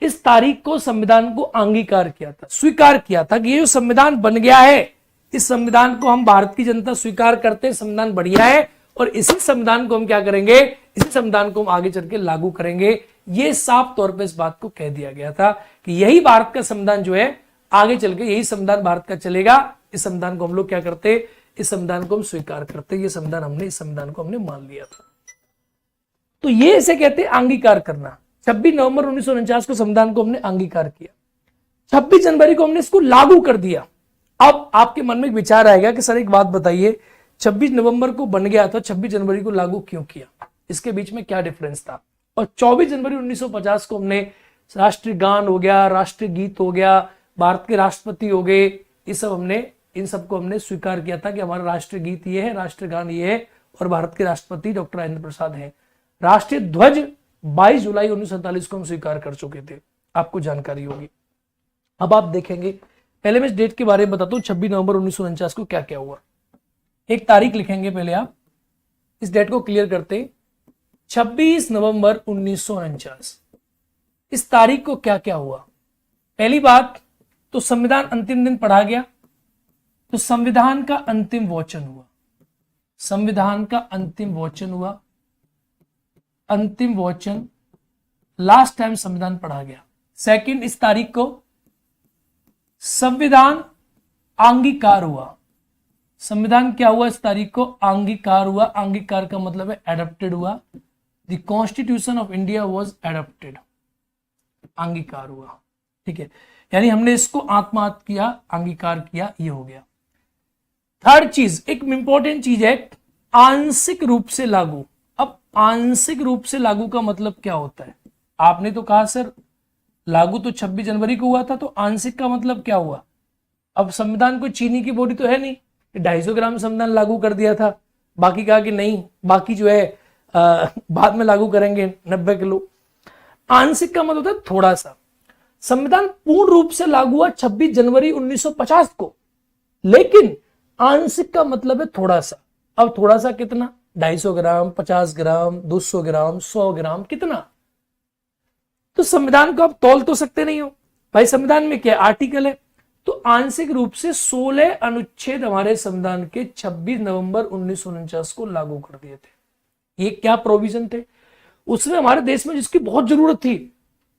Speaker 1: इस तारीख को संविधान को अंगीकार किया था, स्वीकार किया था कि ये जो संविधान बन गया है, इस संविधान को हम भारत की जनता स्वीकार करते हैं, संविधान बढ़िया है और इसी संविधान को हम क्या करेंगे, इसी संविधान को हम आगे चल के लागू करेंगे। ये साफ तौर पे इस बात को कह दिया गया था कि यही भारत का संविधान जो है आगे चल के यही संविधान भारत का चलेगा। इस संविधान को हम लोग क्या करते, इस संविधान को हम स्वीकार करते, ये संविधान हमने, इस संविधान को हमने मान लिया था। तो ये इसे कहते हैं अंगीकार करना। 26 नवंबर 1949 को संविधान को हमने अंगीकार किया, 26 जनवरी को हमने इसको लागू कर दिया। अब आपके मन में एक विचार आएगा कि सर एक बात बताइए, 26 नवंबर को बन गया था, 26 जनवरी को लागू क्यों किया, इसके बीच में क्या डिफरेंस था। और 24 जनवरी 1950 को हमने राष्ट्रीय गान हो गया, राष्ट्रीय गीत हो गया, भारत के राष्ट्रपति हो गए, ये सब हमने, इन सबको हमने स्वीकार किया था कि हमारा राष्ट्रीय गीत ये है, राष्ट्रीय गान ये है और भारत के राष्ट्रपति डॉक्टर राजेंद्र प्रसाद हैं। राष्ट्रीय ध्वज 22 जुलाई 1947 को हम स्वीकार कर चुके थे, आपको जानकारी होगी। अब आप देखेंगे, पहले मैं इस डेट के बारे में बताता हूं, 26 नवंबर 1949 को क्या क्या हुआ। एक तारीख लिखेंगे पहले, आप इस डेट को क्लियर करते हैं। 26 नवंबर 1949, इस तारीख को क्या क्या हुआ। पहली बात तो संविधान अंतिम दिन पढ़ा गया, तो संविधान का अंतिम वाचन हुआ, संविधान का अंतिम वाचन हुआ, अंतिम वाचन, लास्ट टाइम संविधान पढ़ा गया। सेकंड, इस तारीख को संविधान अंगीकार हुआ, संविधान क्या हुआ, इस तारीख को अंगीकार हुआ। अंगीकार का मतलब है एडॉप्टेड हुआ, the constitution of India was adopted, अंगीकार हुआ, ठीक है, यानी हमने इसको आत्मात किया, अंगीकार किया, ये हो गया। थर्ड चीज, एक इंपॉर्टेंट चीज है, आंशिक रूप से लागू। अब आंशिक रूप से लागू का मतलब क्या होता है, आपने तो कहा सर लागू तो 26 जनवरी को हुआ था, तो आंशिक का मतलब क्या हुआ। अब संविधान कोई चीनी की बॉडी तो है नहीं, 250 ग्राम संविधान लागू कर दिया था, बाकी कहा कि नहीं, बाकी जो है बाद में लागू करेंगे 90 किलो। आंशिक का मतलब होता है थोड़ा सा। संविधान पूर्ण रूप से लागू हुआ 26 जनवरी 1950 को, लेकिन आंशिक का मतलब है थोड़ा सा। अब थोड़ा सा कितना, 250 ग्राम, 50 ग्राम, 200 ग्राम, 100 ग्राम, कितना। तो संविधान को आप तौल तो सकते नहीं हो भाई, संविधान में क्या आर्टिकल है, तो आंशिक रूप से 16 अनुच्छेद हमारे संविधान के 26 नवंबर 1949 को लागू कर दिए थे। ये क्या प्रोविजन थे उसमें हमारे देश में, जिसकी बहुत जरूरत थी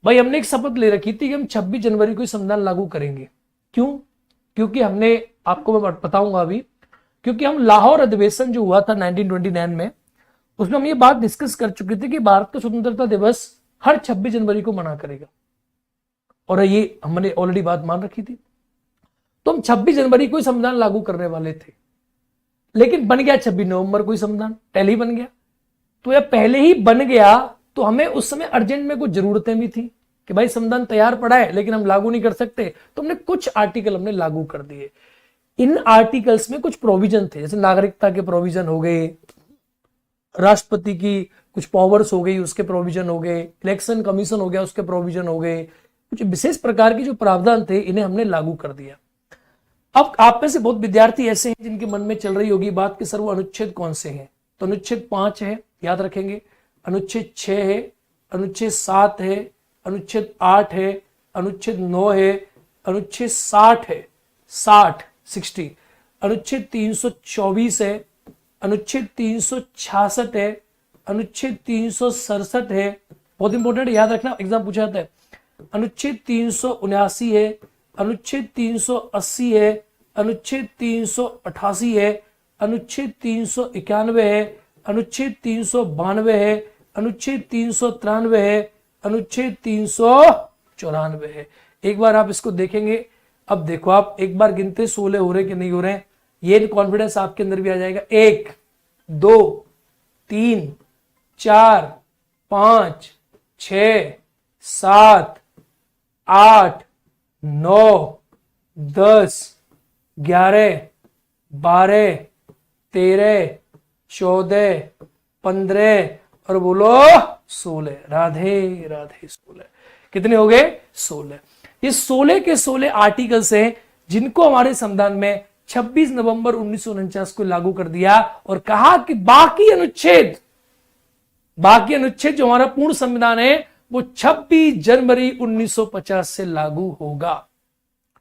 Speaker 1: भाई। हमने एक शपथ ले रखी थी कि हम 26 जनवरी को संविधान लागू करेंगे। क्यों, क्योंकि हमने, आपको मैं बताऊंगा अभी, क्योंकि हम लाहौर अधिवेशन जो हुआ था 1929 में, उसमें हम ये बात डिस्कस कर चुके थे कि भारत का स्वतंत्रता दिवस हर 26 जनवरी को मना करेगा, और ये हमने ऑलरेडी बात मान रखी थी। तो हम 26 जनवरी को संविधान लागू करने वाले थे, लेकिन बन गया 26 नवंबर को संविधान, पहले ही बन गया। तो यह पहले ही बन गया तो हमें उस समय अर्जेंट में कुछ जरूरतें भी थी कि भाई संविधान तैयार पड़ा है लेकिन हम लागू नहीं कर सकते, तो हमने कुछ आर्टिकल हमने लागू कर दिए। इन आर्टिकल्स में कुछ प्रोविजन थे, जैसे नागरिकता के प्रोविजन हो गए, राष्ट्रपति की कुछ पावर्स हो गई उसके प्रोविजन हो गए, इलेक्शन कमीशन हो गया उसके प्रोविजन हो गए, कुछ विशेष प्रकार के जो प्रावधान थे इन्हें हमने लागू कर दिया। अब आप में से बहुत विद्यार्थी ऐसे हैं जिनके मन में चल रही होगी बात कि सर वो अनुच्छेद कौन से हैं, तो अनुच्छेद 5 है, याद रखेंगे, अनुच्छेद 6 है, अनुच्छेद 7 है, अनुच्छेद 8 है, अनुच्छेद 9 है, अनुच्छेद 60 है, 60, अनुच्छेद 324 है, अनुच्छेद 366 है, अनुच्छेद 367 है, बहुत इंपॉर्टेंट याद रखना, एग्जाम पूछा जाता है। अनुच्छेद 379 है, अनुच्छेद 380 है, अनुच्छेद 388 है, अनुच्छेद 391 है, अनुच्छेद 392 है, अनुच्छेद 393 है, अनुच्छेद 394 है। एक बार आप इसको देखेंगे, अब देखो आप एक बार गिनते 16 हो रहे कि नहीं हो रहे, ये कॉन्फिडेंस आपके अंदर भी आ जाएगा। 1 2 3 4 5 6 7 8 9 10 11 12 13 14 15 और बोलो 16। राधे राधे 16। कितने हो गए? 16। ये 16 के 16 आर्टिकल्स हैं जिनको हमारे संविधान में 26 नवंबर 1949 को लागू कर दिया और कहा कि बाकी अनुच्छेद जो हमारा पूर्ण संविधान है वो 26 जनवरी 1950 से लागू होगा।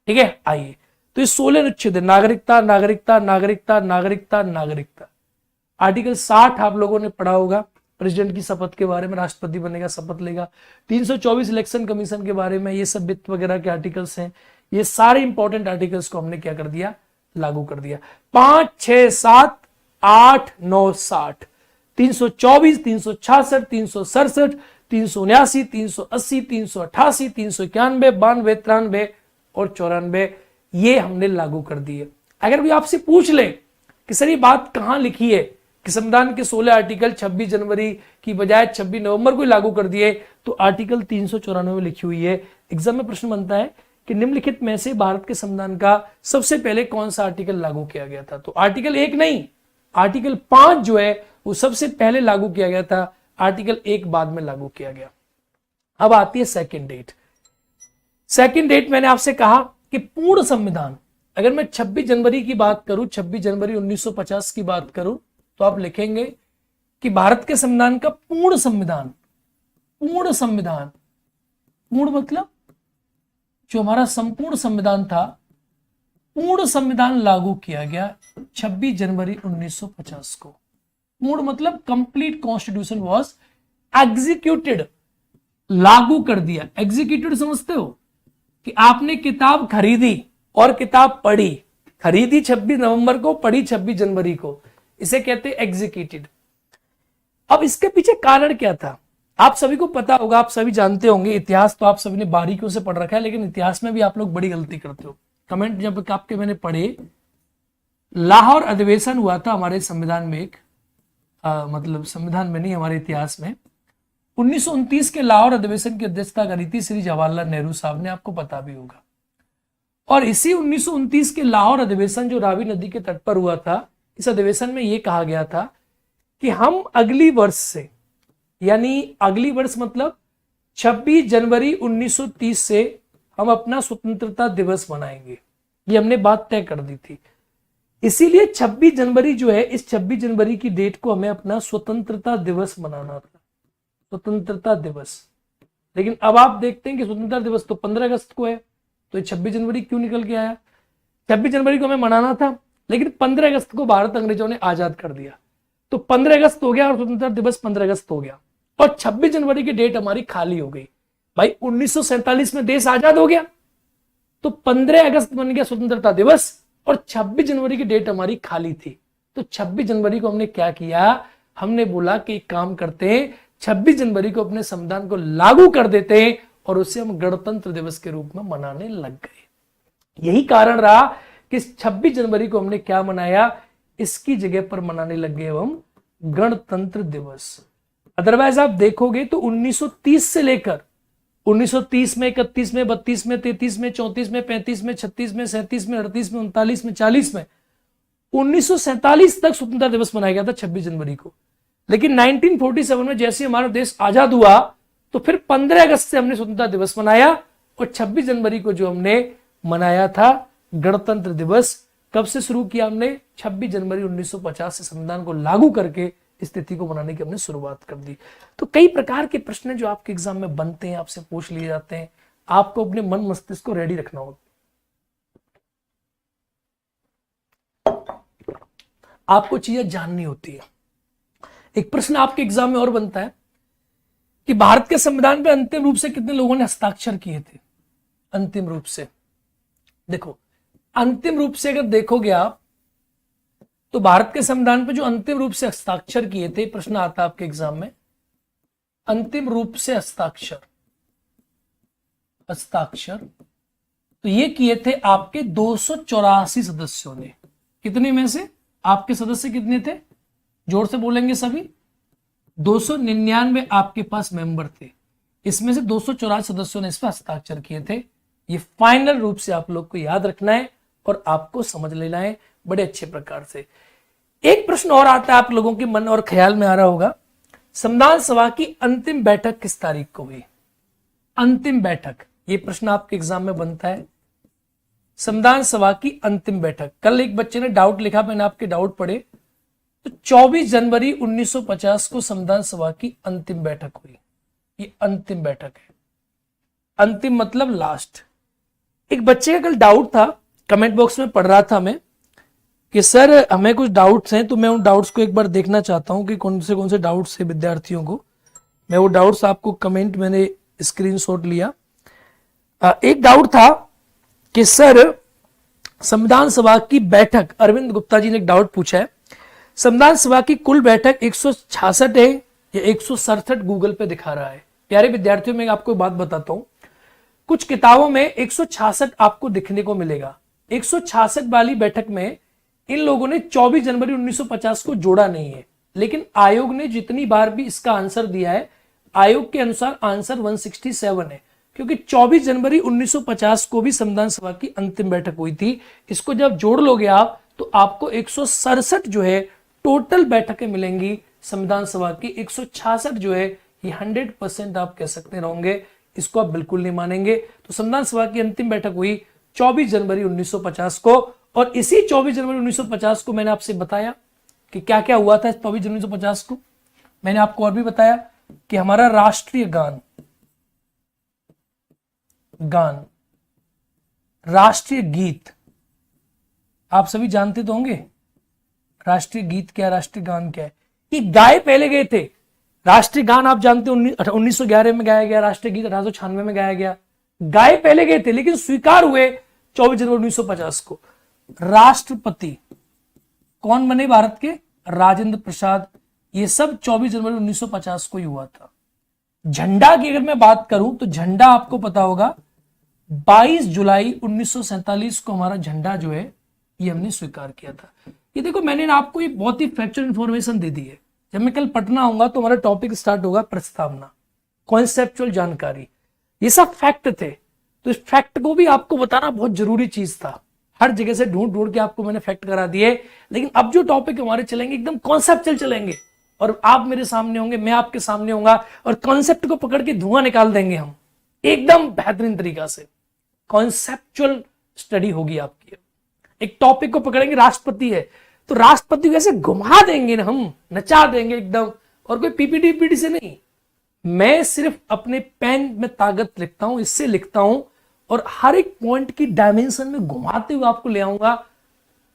Speaker 1: ठीक है, आइए तो ये 16 अनुच्छेद है। नागरिकता नागरिकता नागरिकता नागरिकता नागरिकता। आर्टिकल 60 आप लोगों ने पढ़ा होगा, प्रेसिडेंट की शपथ के बारे में, राष्ट्रपति बनेगा शपथ लेगा। 324 इलेक्शन कमीशन के बारे में, ये सब वित्त वगैरह के आर्टिकल्स हैं। ये सारे इंपॉर्टेंट आर्टिकल्स को हमने क्या कर दिया? लागू कर दिया। 5, 6, 7, 8, 9, 60, 324, 366, 367, 379, 380, 388, 391, 92, 93 और 94 ये हमने लागू कर दिए। अगर कोई आपसे पूछ ले कि सर ये बात कहां लिखी है कि संविधान के 16 आर्टिकल 26 जनवरी की बजाय 26 नवंबर को लागू कर दिए, तो आर्टिकल 394 में लिखी हुई है। एग्जाम में प्रश्न बनता है कि निम्नलिखित में से भारत के संविधान का सबसे पहले कौन सा आर्टिकल लागू किया गया था? तो आर्टिकल 1 नहीं, आर्टिकल 5 जो है वो सबसे पहले लागू किया गया था, आर्टिकल 1 बाद में लागू किया गया। अब आती है सेकंड डेट। सेकंड डेट मैंने आपसे कहा कि पूर्ण संविधान, अगर मैं 26 जनवरी की बात करूं, 26 जनवरी 1950 की बात करूं, तो आप लिखेंगे कि भारत के संविधान का पूर्ण संविधान, पूर्ण मतलब जो हमारा संपूर्ण संविधान था, पूर्ण संविधान लागू किया गया 26 जनवरी 1950 को। पूर्ण मतलब कंप्लीट कॉन्स्टिट्यूशन वाज एग्जीक्यूटेड, लागू कर दिया। एग्जीक्यूटेड समझते हो कि आपने किताब खरीदी और किताब पढ़ी, खरीदी 26 नवंबर को, पढ़ी 26 जनवरी को, इसे कहते हैं एग्जीक्यूटेड। अब इसके पीछे कारण क्या था? आप सभी को पता होगा, आप सभी जानते होंगे, इतिहास तो आप सभी ने बारीकियों से पढ़ रखा है, लेकिन इतिहास में भी आप लोग बड़ी गलती करते हो। कमेंट जब आपके मैंने पढ़े, लाहौर अधिवेशन हुआ था हमारे संविधान में एक, मतलब संविधान में नहीं, हमारे इतिहास में 1929 के लाहौर अधिवेशन की अध्यक्षता करी थी श्री जवाहरलाल नेहरू साहब ने, आपको पता भी होगा। और इसी 1929 के लाहौर अधिवेशन जो रावी नदी के तट पर हुआ था, इस अधिवेशन में यह कहा गया था कि हम अगली वर्ष से, यानी अगली वर्ष मतलब 26 जनवरी 1930 से हम अपना स्वतंत्रता दिवस मनाएंगे। ये हमने बात तय कर दी थी। इसीलिए 26 जनवरी जो है, इस 26 जनवरी की डेट को हमें अपना स्वतंत्रता दिवस मनाना था, स्वतंत्रता दिवस। लेकिन अब आप देखते हैं कि स्वतंत्रता दिवस तो 15 अगस्त को है, तो 26 जनवरी क्यों निकल के आया? 26 जनवरी को हमें मनाना था, लेकिन 15 अगस्त को भारत अंग्रेजों ने आजाद कर दिया, तो 15 अगस्त हो गया और स्वतंत्रता दिवस 15 अगस्त हो गया, और 26 जनवरी की डेट हमारी खाली हो गई। भाई 1947 में देश आजाद हो गया, तो 15 अगस्त बन गया स्वतंत्रता दिवस और 26 जनवरी की डेट हमारी खाली थी। तो 26 जनवरी को हमने क्या किया? हमने बोला कि एक काम करते हैं, 26 जनवरी को अपने संविधान को लागू कर देते हैं और उसे हम गणतंत्र दिवस के रूप में मनाने लग गए। यही कारण रहा कि 26 जनवरी को हमने क्या मनाया? इसकी जगह पर मनाने लग गए हम गणतंत्र दिवस। अदरवाइज आप देखोगे तो 1930 से लेकर 1930 में, 31 में, 32 में, 33 में, 34 में, 35 में, 36 में, 37 में, 38 में, 39 में, 40 में, 1947 तक स्वतंत्रता दिवस मनाया गया था 26 जनवरी को। लेकिन 1947 में जैसे हमारा देश आजाद हुआ, तो फिर 15 अगस्त से हमने स्वतंत्रता दिवस मनाया और 26 जनवरी को जो हमने मनाया था गणतंत्र दिवस, कब से शुरू किया हमने? 26 जनवरी 1950 से संविधान को लागू करके स्थिति को बनाने की हमने शुरुआत कर दी। तो कई प्रकार के प्रश्न जो आपके एग्जाम में बनते हैं, आपसे पूछ लिए जाते हैं, आपको अपने मन मस्तिष्क को रेडी रखना होगा। आपको चीजें जाननी होती है। एक प्रश्न आपके एग्जाम में और बनता है कि भारत के संविधान पे अंतिम रूप से कितने लोगों ने हस्ताक्षर किए थे? अंतिम रूप से देखो, अंतिम रूप से अगर देखोगे आप, तो भारत के संविधान पे जो अंतिम रूप से हस्ताक्षर किए थे, प्रश्न आता है आपके एग्जाम में, अंतिम रूप से हस्ताक्षर तो ये किए थे आपके 284 सदस्यों ने। कितने में से? आपके सदस्य कितने थे? जोर से बोलेंगे सभी। 299 आपके पास मेंबर थे, इसमें से 284 सदस्यों ने इस पर हस्ताक्षर किए थे। ये फाइनल रूप से आप लोग को याद रखना है और आपको समझ लेना है बड़े अच्छे प्रकार से। एक प्रश्न और आता है आप लोगों के मन और ख्याल में आ रहा होगा, संविधान सभा की अंतिम बैठक किस तारीख को हुई? अंतिम बैठक, ये प्रश्न आपके एग्जाम में बनता है। संविधान सभा की अंतिम बैठक, कल एक बच्चे ने डाउट लिखा, मैंने आपके डाउट पढ़े, तो 24 जनवरी 1950 को संविधान सभा की अंतिम बैठक हुई। ये अंतिम बैठक है, अंतिम मतलब लास्ट। एक बच्चे का कल डाउट था, कमेंट बॉक्स में पढ़ रहा था मैं कि सर हमें कुछ डाउट्स हैं, तो मैं उन डाउट्स को एक बार देखना चाहता हूं कि कौन से डाउट्स है विद्यार्थियों को। मैं वो डाउट्स आपको कमेंट मैंने स्क्रीनशॉट लिया। एक डाउट था कि सर संविधान सभा की बैठक, अरविंद गुप्ता जी ने एक डाउट पूछा है, संविधान सभा की कुल बैठक 166 है या 167 गूगल पे दिखा रहा है। प्यारे विद्यार्थियों, मैं आपको बात बताता हूं, कुछ किताबों में 166 आपको दिखने को मिलेगा। 166 वाली बैठक में इन लोगों ने 24 जनवरी 1950 को जोड़ा नहीं है, लेकिन आयोग ने जितनी बार भी इसका आंसर दिया है, आयोग के अनुसार आंसर 167 है, क्योंकि 24 जनवरी 1950 को भी संविधान सभा की अंतिम बैठक हुई थी। इसको जब जोड़ लोगे आप तो आपको 167 जो है टोटल बैठकें मिलेंगी संविधान सभा की। 166 जो है ये 100% आप कह सकते रहोगे, इसको आप बिल्कुल नहीं मानेंगे। तो संविधान सभा की अंतिम बैठक हुई 24 जनवरी 1950 को, और इसी 24 जनवरी 1950 को मैंने आपसे बताया कि क्या क्या हुआ था। 24 जनवरी 1950 को मैंने आपको और भी बताया कि हमारा राष्ट्रीय गान, राष्ट्रीय गीत आप सभी जानते तो होंगे, राष्ट्रीय गीत क्या है, राष्ट्रीय गान क्या है। ये गाए पहले गए थे। राष्ट्रीय गान आप जानते हो 1911 में गाया गया, राष्ट्रीय गीत 1896 में गाया गया। गाए पहले गए थे, लेकिन स्वीकार हुए 24 जनवरी 1950 को। राष्ट्रपति कौन बने भारत के? राजेंद्र प्रसाद। ये सब 24 जनवरी 1950 को ही हुआ था। झंडा की अगर मैं बात करूं तो झंडा आपको पता होगा 22 जुलाई 1947 को हमारा झंडा जो है ये हमने स्वीकार किया था। ये देखो, मैंने आपको ये बहुत ही फैक्चुअल इंफॉर्मेशन दे दी है। जब मैं कल पटना आऊंगा तो हमारा टॉपिक स्टार्ट होगा प्रस्तावना, कॉन्सेप्चुअल जानकारी। ये सब फैक्ट थे, तो इस फैक्ट को भी आपको बताना बहुत जरूरी चीज था। हर जगह से ढूंढ के आपको मैंने फैक्ट करा दिए, लेकिन अब जो टॉपिक हमारे चलेंगे एकदम कॉन्सेप्चुअल चलेंगे, और आप मेरे सामने होंगे, मैं आपके सामने होऊंगा, और कॉन्सेप्ट को पकड़ के धुआं निकाल देंगे हम एकदम बेहतरीन तरीका से। कॉन्सेप्चुअल स्टडी होगी आपकी। एक टॉपिक को पकड़ेंगे, राष्ट्रपति है तो राष्ट्रपति को ऐसे घुमा देंगे ना, हम नचा देंगे एकदम, और कोई पीपीटी से नहीं। मैं सिर्फ अपने पेन में ताकत लिखता हूं, इससे लिखता हूं, और हर एक पॉइंट की डायमेंशन में घुमाते हुए आपको ले आऊंगा।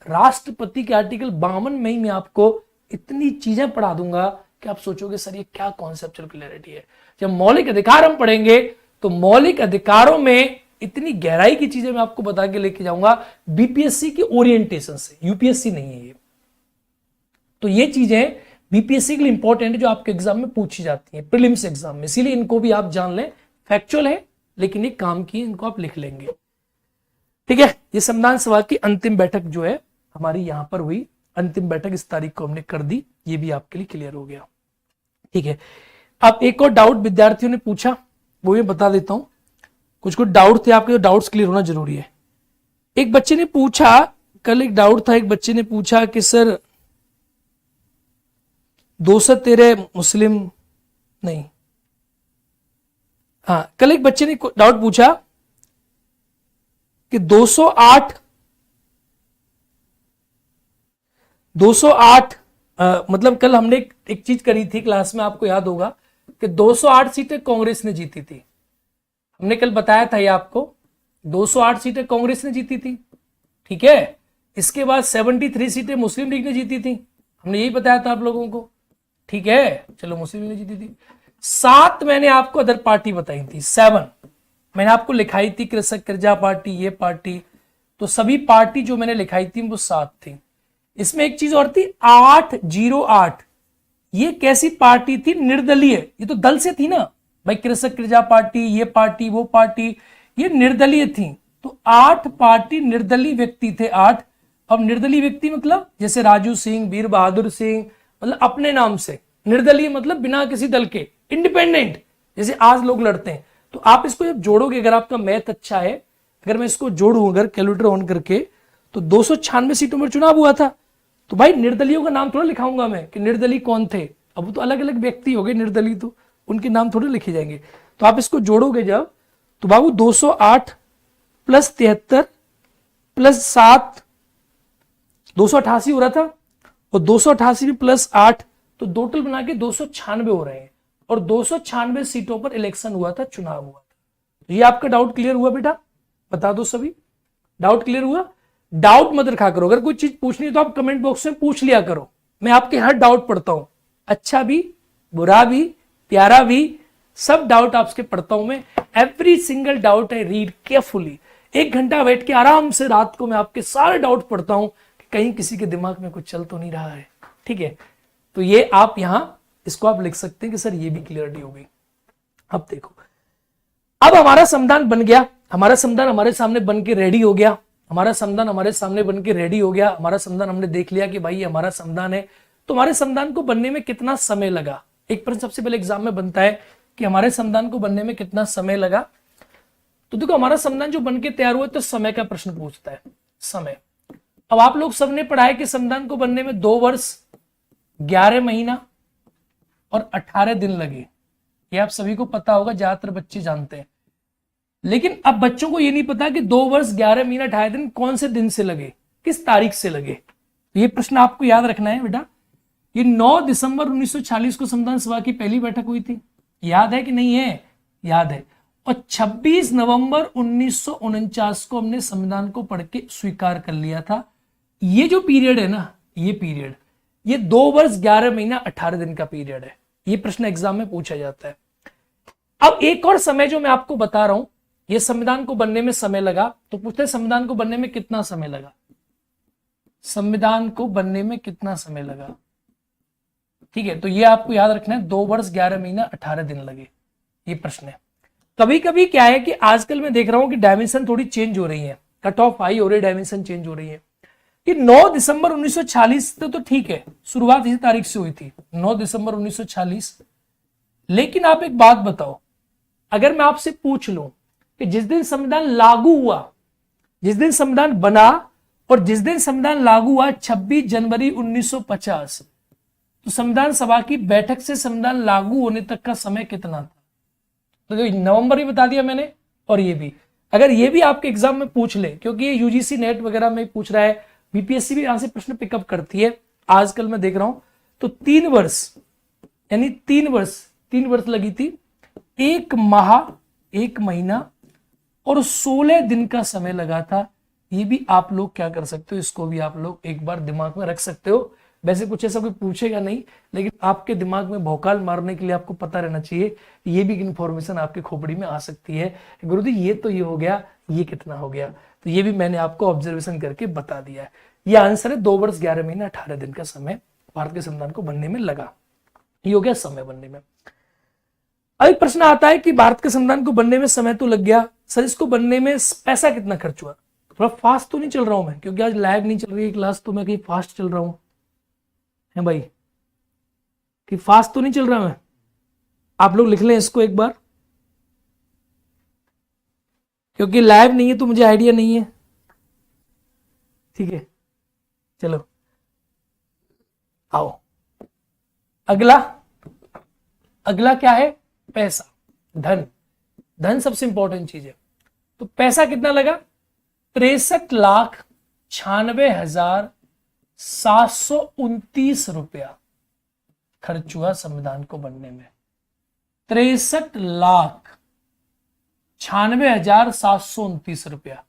Speaker 1: राष्ट्रपति के आर्टिकल 52 में ही मैं आपको इतनी चीजें पढ़ा दूंगा कि आप सोचोगे सर ये क्या कॉन्सेप्चुअल क्लैरिटी है। जब मौलिक अधिकार हम पढ़ेंगे तो मौलिक अधिकारों में इतनी गहराई की चीजें मैं आपको बता के लेके जाऊंगा, बीपीएससी की ओरिएंटेशन से, यूपीएससी नहीं है ये। तो ये चीजें बीपीएससी के लिए इंपॉर्टेंट है, जो आपके एग्जाम में पूछी जाती है, प्रीलिम्स एग्जाम में, इसीलिए इनको भी आप जान लें। फैक्चुअल है लेकिन ये काम की, इनको आप लिख लेंगे। ठीक है, ये संविधान सभा की अंतिम बैठक जो है हमारी यहां पर हुई। अंतिम बैठक इस तारीख को हमने कर दी, ये भी आपके लिए क्लियर हो गया। ठीक है, अब एक और डाउट विद्यार्थियों ने पूछा, वो मैं बता देता हूं। कुछ डाउट थे आपके, डाउट्स क्लियर होना जरूरी है। एक बच्चे ने पूछा, कल एक डाउट था, एक बच्चे ने पूछा कि सर 213 मुस्लिम नहीं, हाँ, कल एक बच्चे ने डाउट पूछा कि 208 मतलब कल हमने एक चीज करी थी क्लास में, आपको याद होगा कि 208 सीटें कांग्रेस ने जीती थी। हमने कल बताया था ये आपको, 208 सीटें कांग्रेस ने जीती थी। ठीक है, इसके बाद 73 सीटें मुस्लिम लीग ने जीती थी, हमने यही बताया था आप लोगों को। ठीक है, चलो मुस्लिम लीग ने जीती थी। 7 मैंने आपको अदर पार्टी बताई थी, 7 मैंने आपको लिखाई थी, कृषक प्रजा पार्टी, ये पार्टी, तो सभी पार्टी जो मैंने लिखाई थी वो 7 थी। इसमें एक चीज और थी, 808, ये कैसी पार्टी थी? निर्दलीय। ये तो दल से थी ना भाई, कृषक प्रजा पार्टी, ये पार्टी, वो पार्टी, ये निर्दलीय थी। तो 8 पार्टी निर्दलीय व्यक्ति थे, 8। अब निर्दलीय व्यक्ति मतलब जैसे राजू सिंह, वीर बहादुर सिंह, मतलब अपने नाम से। निर्दलीय मतलब बिना किसी दल के, इंडिपेंडेंट, जैसे आज लोग लड़ते हैं। तो आप इसको जब जोड़ोगे, अगर आपका मैथ अच्छा है, अगर मैं इसको जोड़ूं अगर कैलकुलेटर ऑन करके, तो 296 सीटों पर चुनाव हुआ था। तो भाई निर्दलियों का नाम थोड़ा लिखाऊंगा मैं कि निर्दलीय कौन थे, अब वो तो अलग अलग व्यक्ति हो गए निर्दलीय, तो उनके नाम थोड़े लिखे जाएंगे। तो आप इसको जोड़ोगे जब, तो बाबू 208 प्लस 73 प्लस 7 288 हो रहा था, और 288 में प्लस 8 तो टोटल बना के 296 हो रहे हैं, और 296 सीटों पर इलेक्शन हुआ था, चुनाव हुआ था। ये आपका डाउट क्लियर हुआ बेटा? बता दो सभी, डाउट क्लियर हुआ? डाउट मत रखा करो, अगर कोई चीज पूछनी है तो आप कमेंट बॉक्स में पूछ लिया करो, मैं आपके हर डाउट पढ़ता हूं, अच्छा भी, बुरा भी, प्यारा भी, सब डाउट आपके पढ़ता हूं मैं। Every single doubt I read carefully. 1 घंटा बैठ के आराम से रात को मैं आपके सारे डाउट पढ़ता हूं कि कहीं किसी के दिमाग में कुछ चल तो नहीं रहा है, ठीक है? तो ये आप यहां इसको आप लिख सकते हैं कि सर ये भी क्लियरिटी हो गई। अब देखो, अब हमारा संविधान बन गया, हमारा संविधान हमारे सामने बन के रेडी हो गया, हमारा संविधान हमारे सामने बन के रेडी हो गया, हमारा संविधान हमने देख लिया कि भाई ये हमारा संविधान है। तो हमारे संविधान को बनने में कितना समय लगा? एक प्रश्न सबसे पहले एग्जाम में बनता है कि हमारे संविधान को बनने में कितना समय लगा। तो देखो, हमारा संविधान जो बन के तैयार हुआ तो समय का प्रश्न पूछता है, समय। अब आप लोग सबने पढ़ा है कि संविधान को बनने में 2 वर्ष 11 महीना और 18 दिन लगे, ये आप सभी को पता होगा, ज्यादातर बच्चे जानते हैं। लेकिन अब बच्चों को ये नहीं पता कि 2 वर्ष 11 महीना 18 दिन कौन से दिन से लगे, किस तारीख से लगे। तो ये प्रश्न आपको याद रखना है बेटा। ये 9 दिसंबर 1946 को संविधान सभा की पहली बैठक हुई थी, याद है कि नहीं है? याद है। और 26 नवंबर 1949 को हमने संविधान को पढ़ के स्वीकार कर लिया था। ये जो पीरियड है ना, ये पीरियड, ये 2 वर्ष 11 महीना 18 दिन का पीरियड है। ये प्रश्न एग्जाम में पूछा जाता है। अब एक और समय जो मैं आपको बता रहा हूं, ये संविधान को बनने में समय लगा, तो पूछते हैं संविधान को बनने में कितना समय लगा? संविधान को बनने में कितना समय लगा? ठीक है, तो ये आपको याद रखना है, 2 वर्ष 11 महीना 18 दिन लगे, ये प्रश्न है। कभी कभी क्या है कि आजकल मैं देख रहा हूं कि डायमेंशन थोड़ी चेंज हो रही है, कट ऑफ हाई हो रही है, डायमेंशन चेंज हो रही है। कि 9 दिसंबर 1946 तो ठीक है, शुरुआत इसी तारीख से हुई थी, 9 दिसंबर 1946। लेकिन आप एक बात बताओ, अगर मैं आपसे पूछ लूं कि जिस दिन संविधान लागू हुआ, जिस दिन संविधान बना और जिस दिन संविधान लागू हुआ 26 जनवरी 1950, तो संविधान सभा की बैठक से संविधान लागू होने तक का समय कितना था? तो नवंबर भी बता दिया मैंने, और ये भी, अगर ये भी आपके एग्जाम में पूछ ले, क्योंकि ये यूजीसी नेट वगैरह में पूछ रहा है, बीपीएससी भी यहां से प्रश्न पिकअप करती है, आजकल मैं देख रहा हूं, तो 3 वर्ष, यानी 3 वर्ष लगी थी, 1 माह 1 महीना और 16 दिन का समय लगा था। ये भी आप लोग क्या कर सकते हो, इसको भी आप लोग एक बार दिमाग में रख सकते हो। वैसे कुछ ऐसा कोई पूछेगा नहीं, लेकिन आपके दिमाग में भौकाल मारने के लिए आपको पता रहना चाहिए, ये भी इंफॉर्मेशन आपके खोपड़ी में आ सकती है। गुरुजी ये तो ये हो गया, ये कितना हो गया, तो ये भी मैंने आपको ऑब्जर्वेशन करके बता दिया है। ये आंसर है, 2 वर्ष 11 महीने 18 दिन का समय भारत के संविधान को बनने में लगा। ये हो गया समय बनने में। अब एक प्रश्न आता है कि भारत के संविधान को बनने में समय तो लग गया, सर इसको बनने में पैसा कितना खर्च हुआ? थोड़ा फास्ट तो नहीं चल रहा हूं मैं, क्योंकि आज लाइव नहीं चल रही है क्लास, तो मैं कहीं फास्ट चल रहा हूं है भाई, कि फास्ट तो नहीं चल रहा मैं? आप लोग लिख लें इसको एक बार, क्योंकि लाइव नहीं है तो मुझे आइडिया नहीं है, ठीक है? चलो आओ, अगला क्या है? पैसा, धन सबसे इंपॉर्टेंट चीज है। तो पैसा कितना लगा? 63,96,729 रुपया खर्च हुआ संविधान को बनने में। 63,96,729 रुपया,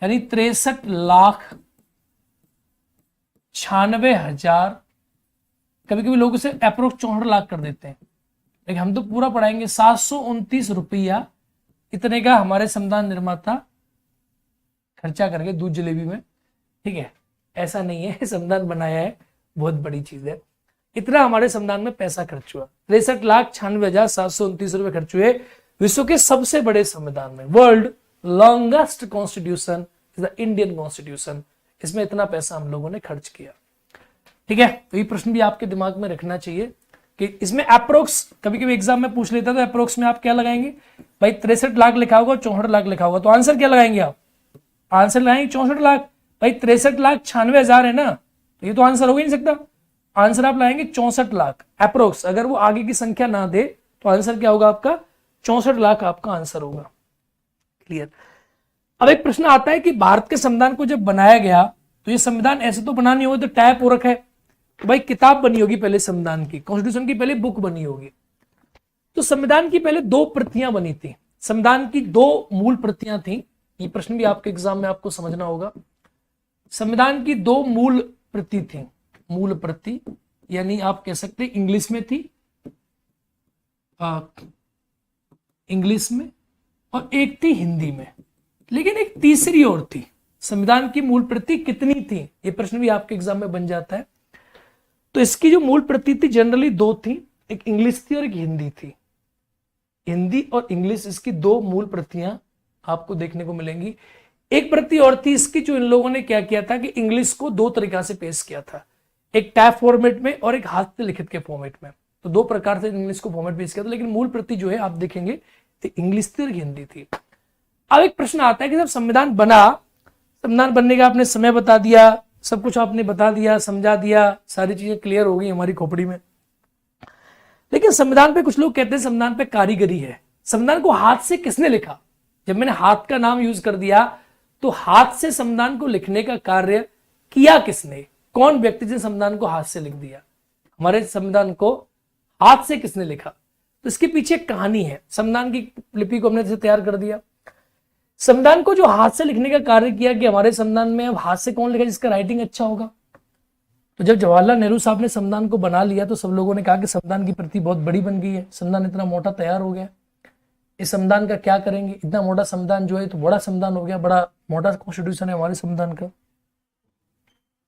Speaker 1: यानी 63,96,000, कभी कभी लोग इसे अप्रोक्स 64 लाख कर देते हैं, लेकिन हम तो पूरा पढ़ाएंगे। 729 रुपया इतने का हमारे संविधान निर्माता खर्चा करके दूध जलेबी में, ठीक है? ऐसा नहीं है, संविधान बनाया है, बहुत बड़ी चीज है। इतना हमारे संविधान में पैसा खर्च हुआ, 63,96,729 रुपए खर्च हुए विश्व के सबसे बड़े संविधान में। World longest constitution is the Indian constitution, इसमें इतना पैसा हम लोगों ने खर्च किया, ठीक है? तो ये प्रश्न भी आपके दिमाग में रखना चाहिए कि इसमें अप्रोक्स, कभी कभी एग्जाम में पूछ लेता है, तो अप्रोक्स में आप क्या लगाएंगे भाई? 63 लाख लिखा होगा, 64 लाख लिखा होगा, तो आंसर क्या लगाएंगे आप? आंसर लगाएंगे 64 लाख भाई, 63,96,000 है ना, तो ये तो आंसर हो ही नहीं सकता। आंसर आप लाएंगे 64 लाख अप्रोक्स, अगर वो आगे की संख्या ना दे तो आंसर क्या होगा आपका 64 लाख आपका आंसर होगा। क्लियर। अब एक प्रश्न आता है कि भारत के संविधान को जब बनाया गया तो ये संविधान ऐसे तो बना नहीं होगा, तो टाइप हो रखा है, तो भाई किताब बनी होगी पहले संविधान की, कॉन्स्टिट्यूशन की पहले बुक बनी होगी। तो संविधान की पहले 2 प्रतियां बनी थी, संविधान की 2 मूल प्रतियां थी। ये प्रश्न भी आपके एग्जाम में आपको समझना होगा। संविधान की 2 मूल प्रति थी, मूल प्रति यानी आप कह सकते इंग्लिश में थी, इंग्लिश में, और एक थी हिंदी में, लेकिन एक तीसरी और थी। संविधान की मूल प्रति कितनी थी, ये प्रश्न भी आपके एग्जाम में बन जाता है। तो इसकी जो मूल प्रति थी जनरली 2 थी, एक इंग्लिश थी और एक हिंदी थी। हिंदी और इंग्लिश, इसकी 2 मूल प्रतियां आपको देखने को मिलेंगी। एक प्रति और थी इसकी जो इन लोगों ने क्या किया था कि इंग्लिश को 2 तरीका से पेश किया था, एक टैब फॉर्मेट में और एक हाथ से लिखित के फॉर्मेट में। तो 2 प्रकार से इंग्लिश को फॉर्मेट पेश किया था, लेकिन मूल प्रति जो है आप देखेंगे तो इंग्लिश थी और हिंदी थी। अब एक प्रश्न आता है कि जब संविधान बना, संविधान बनने का आपने समय बता दिया, सब कुछ आपने बता दिया, समझा दिया, सारी चीजें क्लियर हो गई हमारी खोपड़ी में, लेकिन संविधान पे कुछ लोग कहते हैं संविधान पे कारीगरी है। संविधान को हाथ से किसने लिखा? जब मैंने हाथ का नाम यूज कर दिया तो हाथ से संविधान को लिखने का कार्य किया किसने? कौन व्यक्ति जिसने संविधान को हाथ से लिख दिया? हमारे संविधान को हाथ से किसने लिखा? तो इसके पीछे एक कहानी है। संविधान की लिपि को हमने जैसे तैयार कर दिया, संविधान को जो हाथ से लिखने का कार्य किया कि हमारे संविधान में अब हाथ से कौन लिखा जिसका राइटिंग अच्छा होगा। तो जब जवाहरलाल नेहरू साहब ने संविधान को बना लिया तो सब लोगों ने कहा कि संविधान की प्रति बहुत बड़ी बन गई है, संविधान इतना मोटा तैयार हो गया, इस संविधान का क्या करेंगे? इतना मोटा संविधान जो है तो बड़ा संविधान हो गया, बड़ा मोटा कॉन्स्टिट्यूशन है हमारे संविधान का।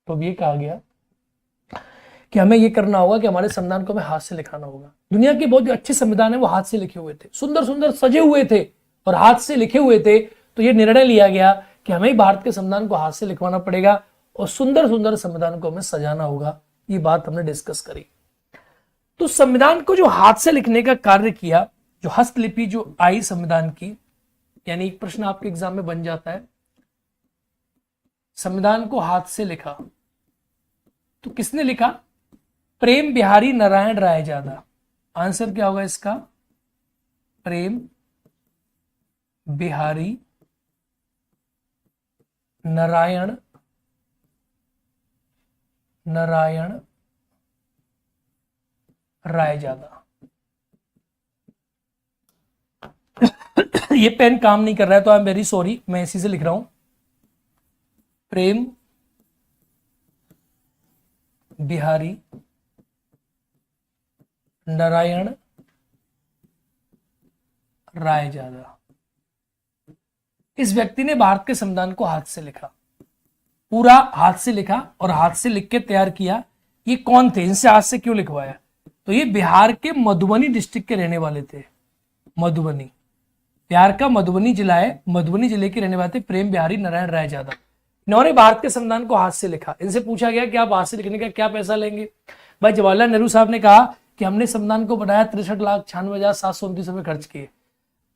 Speaker 1: तो अब ये कहा गया कि हमें ये करना होगा कि हमारे संविधान को हमें हाथ से लिखाना होगा। दुनिया के बहुत अच्छे संविधान है वो हाथ से लिखे हुए थे, सुंदर सुंदर सजे हुए थे और हाथ से लिखे हुए थे। तो ये निर्णय लिया गया कि हमें भारत के संविधान को हाथ से लिखवाना पड़ेगा और सुंदर सुंदर संविधान को हमें सजाना होगा। ये बात हमने डिस्कस करी। तो संविधान को जो हाथ से लिखने का कार्य किया, जो हस्तलिपि जो आई संविधान की, यानी एक प्रश्न आपके एग्जाम में बन जाता है, संविधान को हाथ से लिखा तो किसने लिखा? प्रेम बिहारी नारायण रायजादा। आंसर क्या होगा इसका? प्रेम बिहारी नारायण रायजादा। ये पेन काम नहीं कर रहा है तो आई एम वेरी सॉरी, मैं इसी से लिख रहा हूं। प्रेम बिहारी नारायण रायजादा। इस व्यक्ति ने भारत के संविधान को हाथ से लिखा, पूरा हाथ से लिखा और हाथ से लिख के तैयार किया। ये कौन थे? इनसे हाथ से क्यों लिखवाया? तो ये बिहार के मधुबनी डिस्ट्रिक्ट के रहने वाले थे। मधुबनी, बिहार का मधुबनी जिला है, मधुबनी जिले के रहने वाले थे प्रेम बिहारी नारायण रायजादा। इन्होंने भारत के संविधान को हाथ से लिखा। इनसे पूछा गया कि आप हाथ से लिखने का क्या पैसा लेंगे? भाई जवाहरलाल नेहरू साहब ने कहा कि हमने संविधान को बनाया 63,96,729 रुपए खर्च किए,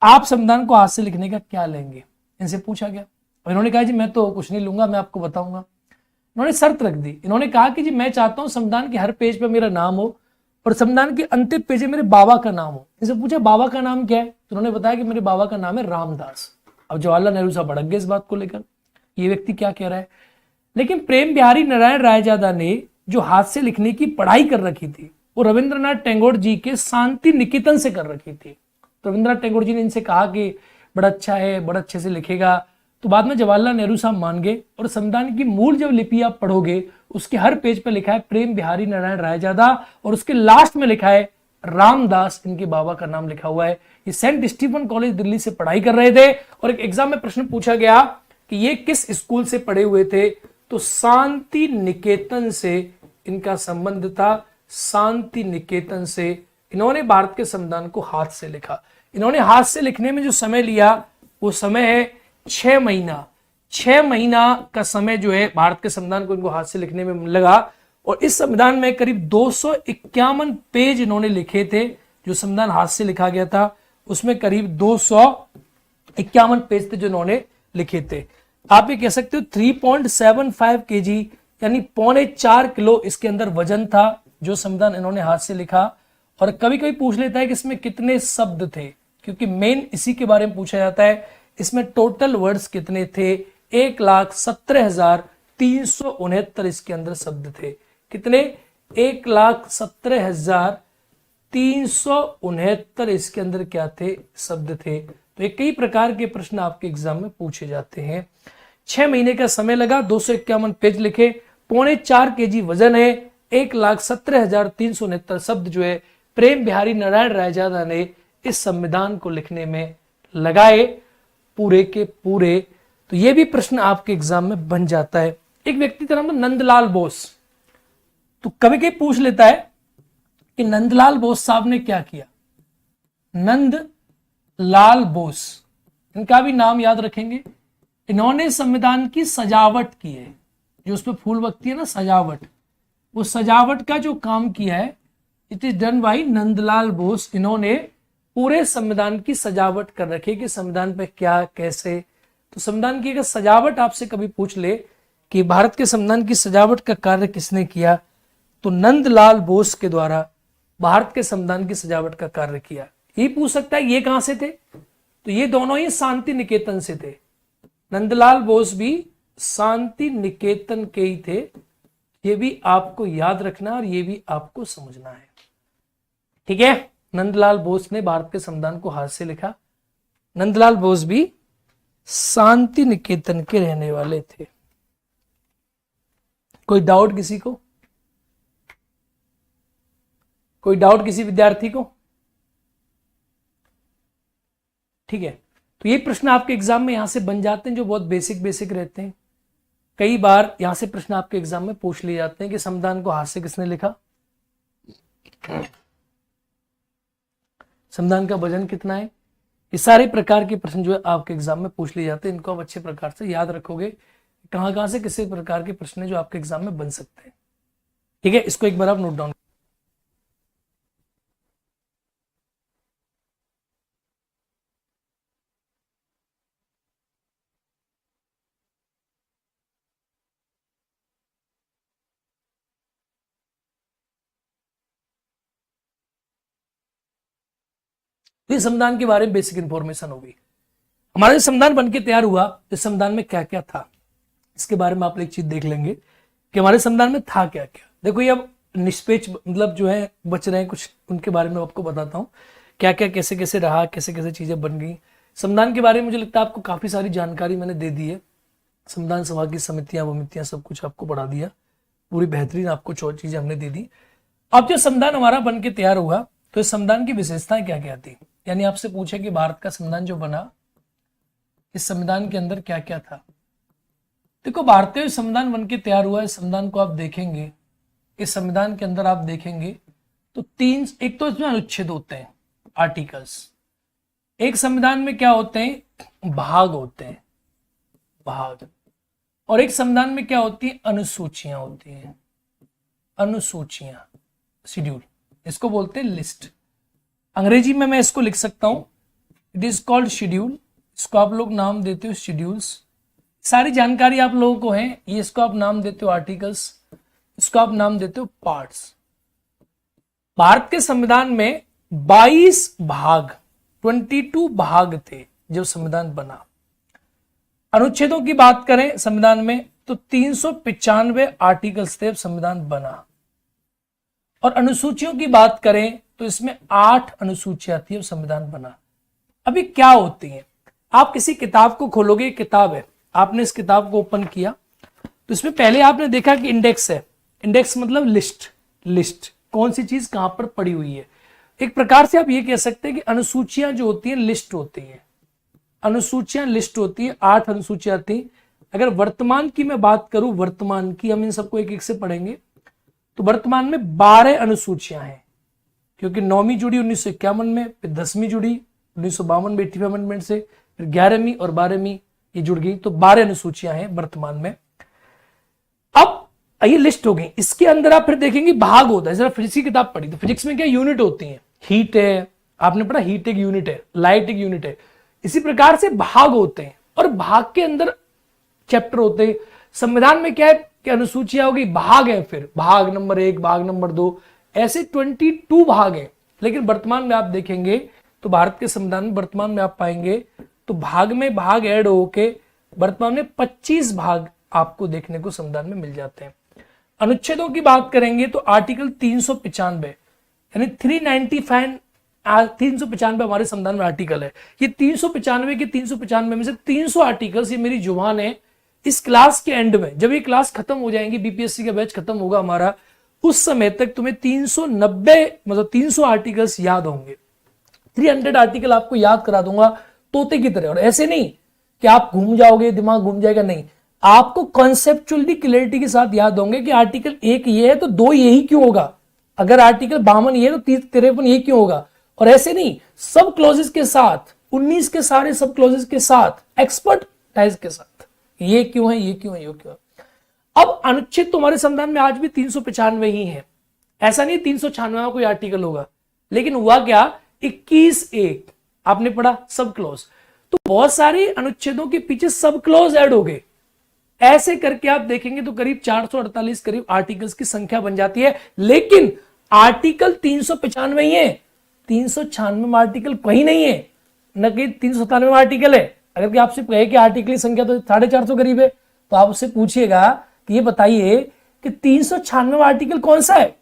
Speaker 1: आप संविधान को हाथ से लिखने का क्या लेंगे? इनसे पूछा गया और इन्होंने कहा जी मैं तो कुछ नहीं लूंगा, मैं आपको बताऊंगा। इन्होंने शर्त रख दी, इन्होंने कहा कि जी मैं चाहता हूं संविधान के हर पेज पे मेरा नाम हो और संविधान के अंतिम पेज में मेरे बाबा का नाम हो। इनसे पूछा बाबा का नाम क्या है? तो उन्होंने बताया कि मेरे बाबा का नाम है रामदास। अब जवाहरलाल नेहरू साहब भड़क गए इस बात को लेकर, ये व्यक्ति क्या कह रहा है। लेकिन प्रेम बिहारी नारायण रायजादा ने जो हाथ से लिखने की पढ़ाई कर रखी थी वो रविंद्रनाथ टैगोर जी के शांति निकेतन से कर रखी थी। तो रविंद्रनाथ टैगोर जी ने इनसे कहा कि बड़ा अच्छा है, बड़ा अच्छे से लिखेगा। तो बाद में जवाहरलाल नेहरू साहब मान गए और संविधान की मूल जब लिपि आप पढ़ोगे उसके हर पेज पे लिखा है प्रेम बिहारी नारायण रायजादा और उसके लास्ट में लिखा है रामदास, इनके बाबा का नाम लिखा हुआ है। ये सेंट स्टीफन कॉलेज दिल्ली से पढ़ाई कर रहे थे और एक एग्जाम में प्रश्न पूछा गया कि ये किस स्कूल से पढ़े हुए थे? तो शांति निकेतन से इनका संबंध था, शांति निकेतन से। इन्होंने भारत के संविधान को हाथ से लिखा। इन्होंने हाथ से लिखने में जो समय लिया वो समय है 6 महीना। 6 महीना का समय जो है भारत के संविधान को इनको हाथ से लिखने में लगा और इस संविधान में करीब 251 पेज इन्होंने लिखे थे। जो संविधान हाथ से लिखा गया था उसमें करीब 251 पेज थे जो इन्होंने लिखे थे। आप ये कह सकते हो 3.75 kg यानी 4.25 किलो इसके अंदर वजन था जो संविधान इन्होंने हाथ से लिखा। और कभी कभी पूछ लेता है कि इसमें कितने शब्द थे, क्योंकि मेन इसी के बारे में पूछा जाता है। इसमें टोटल वर्ड्स कितने थे? 1,17,369 इसके अंदर शब्द थे। कितने? 1,17,369 इसके अंदर क्या थे? शब्द थे। तो ये कई प्रकार के प्रश्न आपके एग्जाम में पूछे जाते हैं। 6 महीने का समय लगा, 251 पेज लिखे, 4.25 kg वजन है, 1,17,369 शब्द जो है प्रेम बिहारी नारायण रायजादा ने इस संविधान को लिखने में लगाए, पूरे के पूरे। तो ये भी प्रश्न आपके एग्जाम में बन जाता है। एक व्यक्ति का नाम है नंदलाल बोस। तो कभी कभी पूछ लेता है कि नंदलाल बोस साहब ने क्या किया। नंदलाल बोस, इनका भी नाम याद रखेंगे। इन्होंने संविधान की सजावट की है, जो उसमें फूल बकती है ना, सजावट, वो सजावट का जो काम किया है, it is done by Nandlal Bose. इन्होंने पूरे संविधान की सजावट कर रखी है कि संविधान पे क्या कैसे। तो संविधान की अगर सजावट आपसे कभी पूछ ले कि भारत के संविधान की सजावट का कार्य किसने किया, तो नंदलाल बोस के द्वारा भारत के संविधान की सजावट का कार्य किया। ये पूछ सकता है ये कहां से थे, तो ये दोनों ही शांति निकेतन से थे। नंदलाल बोस भी शांति निकेतन के ही थे। ये भी आपको याद रखना और ये भी आपको समझना है, ठीक है। नंदलाल बोस ने भारत के संविधान को हाथ से लिखा। नंदलाल बोस भी शांति निकेतन के रहने वाले थे। कोई डाउट किसी को? कोई डाउट किसी विद्यार्थी को? ठीक है, तो ये प्रश्न आपके एग्जाम में यहां से बन जाते हैं, जो बहुत बेसिक रहते हैं। कई बार यहां से प्रश्न आपके एग्जाम में पूछ लिए जाते हैं कि संविधान को हाथ से किसने लिखा, संविधान का वजन कितना है। ये सारे प्रकार के प्रश्न जो है आपके एग्जाम में पूछ लिए जाते हैं। इनको आप अच्छे प्रकार से याद रखोगे, कहां से किसी प्रकार के प्रश्न है जो आपके एग्जाम में बन सकते हैं, ठीक है। इसको एक बार आप नोट डाउन। ये संविधान के बारे में बेसिक इंफॉर्मेशन होगी। हमारा संविधान बनके तैयार हुआ, इस संविधान में क्या क्या था, इसके बारे में आप एक चीज देख लेंगे कि हमारे संविधान में था क्या क्या। देखो ये अब निष्पेक्ष मतलब जो है बच रहे हैं कुछ, उनके बारे में आपको बताता हूँ क्या क्या कैसे कैसे रहा, कैसे कैसे चीजें बन गई। संविधान के बारे में मुझे लगता है आपको काफी सारी जानकारी मैंने दे दी है। संविधान सभा की समितियां वमितियां सब कुछ आपको बढ़ा दिया, पूरी बेहतरीन आपको चीजें हमने दे दी। अब जो संविधान हमारा बन के तैयार हुआ, तो इस संविधान की विशेषताएं क्या क्या थी। यानी आपसे पूछे कि भारत का संविधान जो बना, इस संविधान के अंदर क्या क्या था। देखो भारतीय संविधान बन के तैयार हुआ, इस संविधान को आप देखेंगे, इस संविधान के अंदर आप देखेंगे तो एक तो इसमें अनुच्छेद होते हैं, आर्टिकल्स। एक संविधान में क्या होते हैं, भाग होते हैं, भाग। और एक संविधान में क्या होती है, अनुसूचियां होती हैं, अनुसूचियां, शेड्यूल, इसको बोलते हैं लिस्ट। अंग्रेजी में मैं इसको लिख सकता हूं, इट इज कॉल्ड शेड्यूल। इसको आप लोग नाम देते हो शेड्यूल्स। सारी जानकारी आप लोगों को है, ये इसको आप नाम देते हो आर्टिकल्स, इसको आप नाम देते हो पार्ट्स। भारत के संविधान में 22 भाग, 22 भाग थे जब संविधान बना। अनुच्छेदों की बात करें संविधान में तो 395 आर्टिकल्स थे जब संविधान बना। और अनुसूचियों की बात करें तो इसमें 8 अनुसूचियां थी जब संविधान बना। अभी क्या होती है, आप किसी किताब को खोलोगे, किताब है, आपने इस किताब को ओपन किया तो इसमें पहले आपने देखा कि इंडेक्स है। इंडेक्स मतलब लिस्ट, लिस्ट कौन सी चीज कहां पर पड़ी हुई है। एक प्रकार से आप ये कह सकते हैं कि अनुसूचियां जो होती हैं लिस्ट होती हैं, अनुसूचियां लिस्ट होती है। 8 अनुसूचियां थी। अगर वर्तमान की मैं बात करूं, वर्तमान की, हम इन सबको एक एक से पढ़ेंगे, तो वर्तमान में 12 अनुसूचियां हैं, क्योंकि 9वीं जुड़ी 1951 में, फिर 10वीं जुड़ी 1952 में 85 अमेंडमेंट से, फिर 11वीं और 12वीं ये जुड़ गई, तो 12 अनुसूचियां हैं वर्तमान में। अब ये लिस्ट हो गई, इसके अंदर आप फिर देखेंगे भाग होता है। जरा फिजिक्स की किताब पढ़ी तो फिजिक्स में क्या यूनिट होती है, हीट है, आपने पढ़ा हीट एक यूनिट है, लाइट एक यूनिट है। इसी प्रकार से भाग होते हैं और भाग के अंदर चैप्टर होते हैं। संविधान में क्या है, कि अनुसूचियां हो गई, भाग है, फिर भाग नंबर 1, भाग नंबर 2, ऐसे 22 भाग है। लेकिन वर्तमान में आप देखेंगे तो भारत के संविधान में वर्तमान में आप पाएंगे तो भाग में भाग ऐड होके वर्तमान में 25 भाग आपको देखने को संविधान में मिल जाते हैं। अनुच्छेदों की बात करेंगे तो आर्टिकल 395 यानी 395 हमारे संविधान में आर्टिकल है। ये 395 के 395 में से 300 आर्टिकल्स, ये मेरी जुबान है, इस क्लास के एंड में जब ये क्लास खत्म हो जाएंगी, बीपीएससी का बैच खत्म होगा हमारा, उस समय तक तुम्हें 390 मतलब 300 आर्टिकल्स याद होंगे। 300 आर्टिकल आपको याद करा दूंगा तोते की तरह। और ऐसे नहीं कि आप घूम जाओगे, दिमाग घूम जाएगा, नहीं, आपको कॉन्सेप्चुअली क्लियरिटी के साथ याद होंगे कि आर्टिकल 1 ये है तो 2 यही क्यों होगा, अगर आर्टिकल 52 ये है तो 53 ये क्यों होगा। और ऐसे नहीं, सब क्लॉजेस के साथ, 19 के सारे सब क्लॉजेस के साथ, एक्सपर्टाइज के साथ, ये क्यों है, ये क्यों है, ये क्यों है। अब अनुच्छेद तो हमारे संविधान में आज भी 395 ही है, ऐसा नहीं 396 कोई आर्टिकल होगा। लेकिन हुआ क्या, 21(1) आपने पढ़ा सब क्लॉज, तो बहुत सारे अनुच्छेदों के पीछे सब क्लॉज ऐड हो गए। ऐसे करके आप देखेंगे तो करीब 448 करीब आर्टिकल्स की संख्या बन जाती है। लेकिन आर्टिकल 395 ही है, 396 आर्टिकल कहीं नहीं है, न कि 397 आर्टिकल है। अगर कि आपसे कहे कि आर्टिकल की संख्या तो 450 करीब है, तो आप उससे पूछिएगा कि ये बताइए कि 396 आर्टिकल कौन सा है।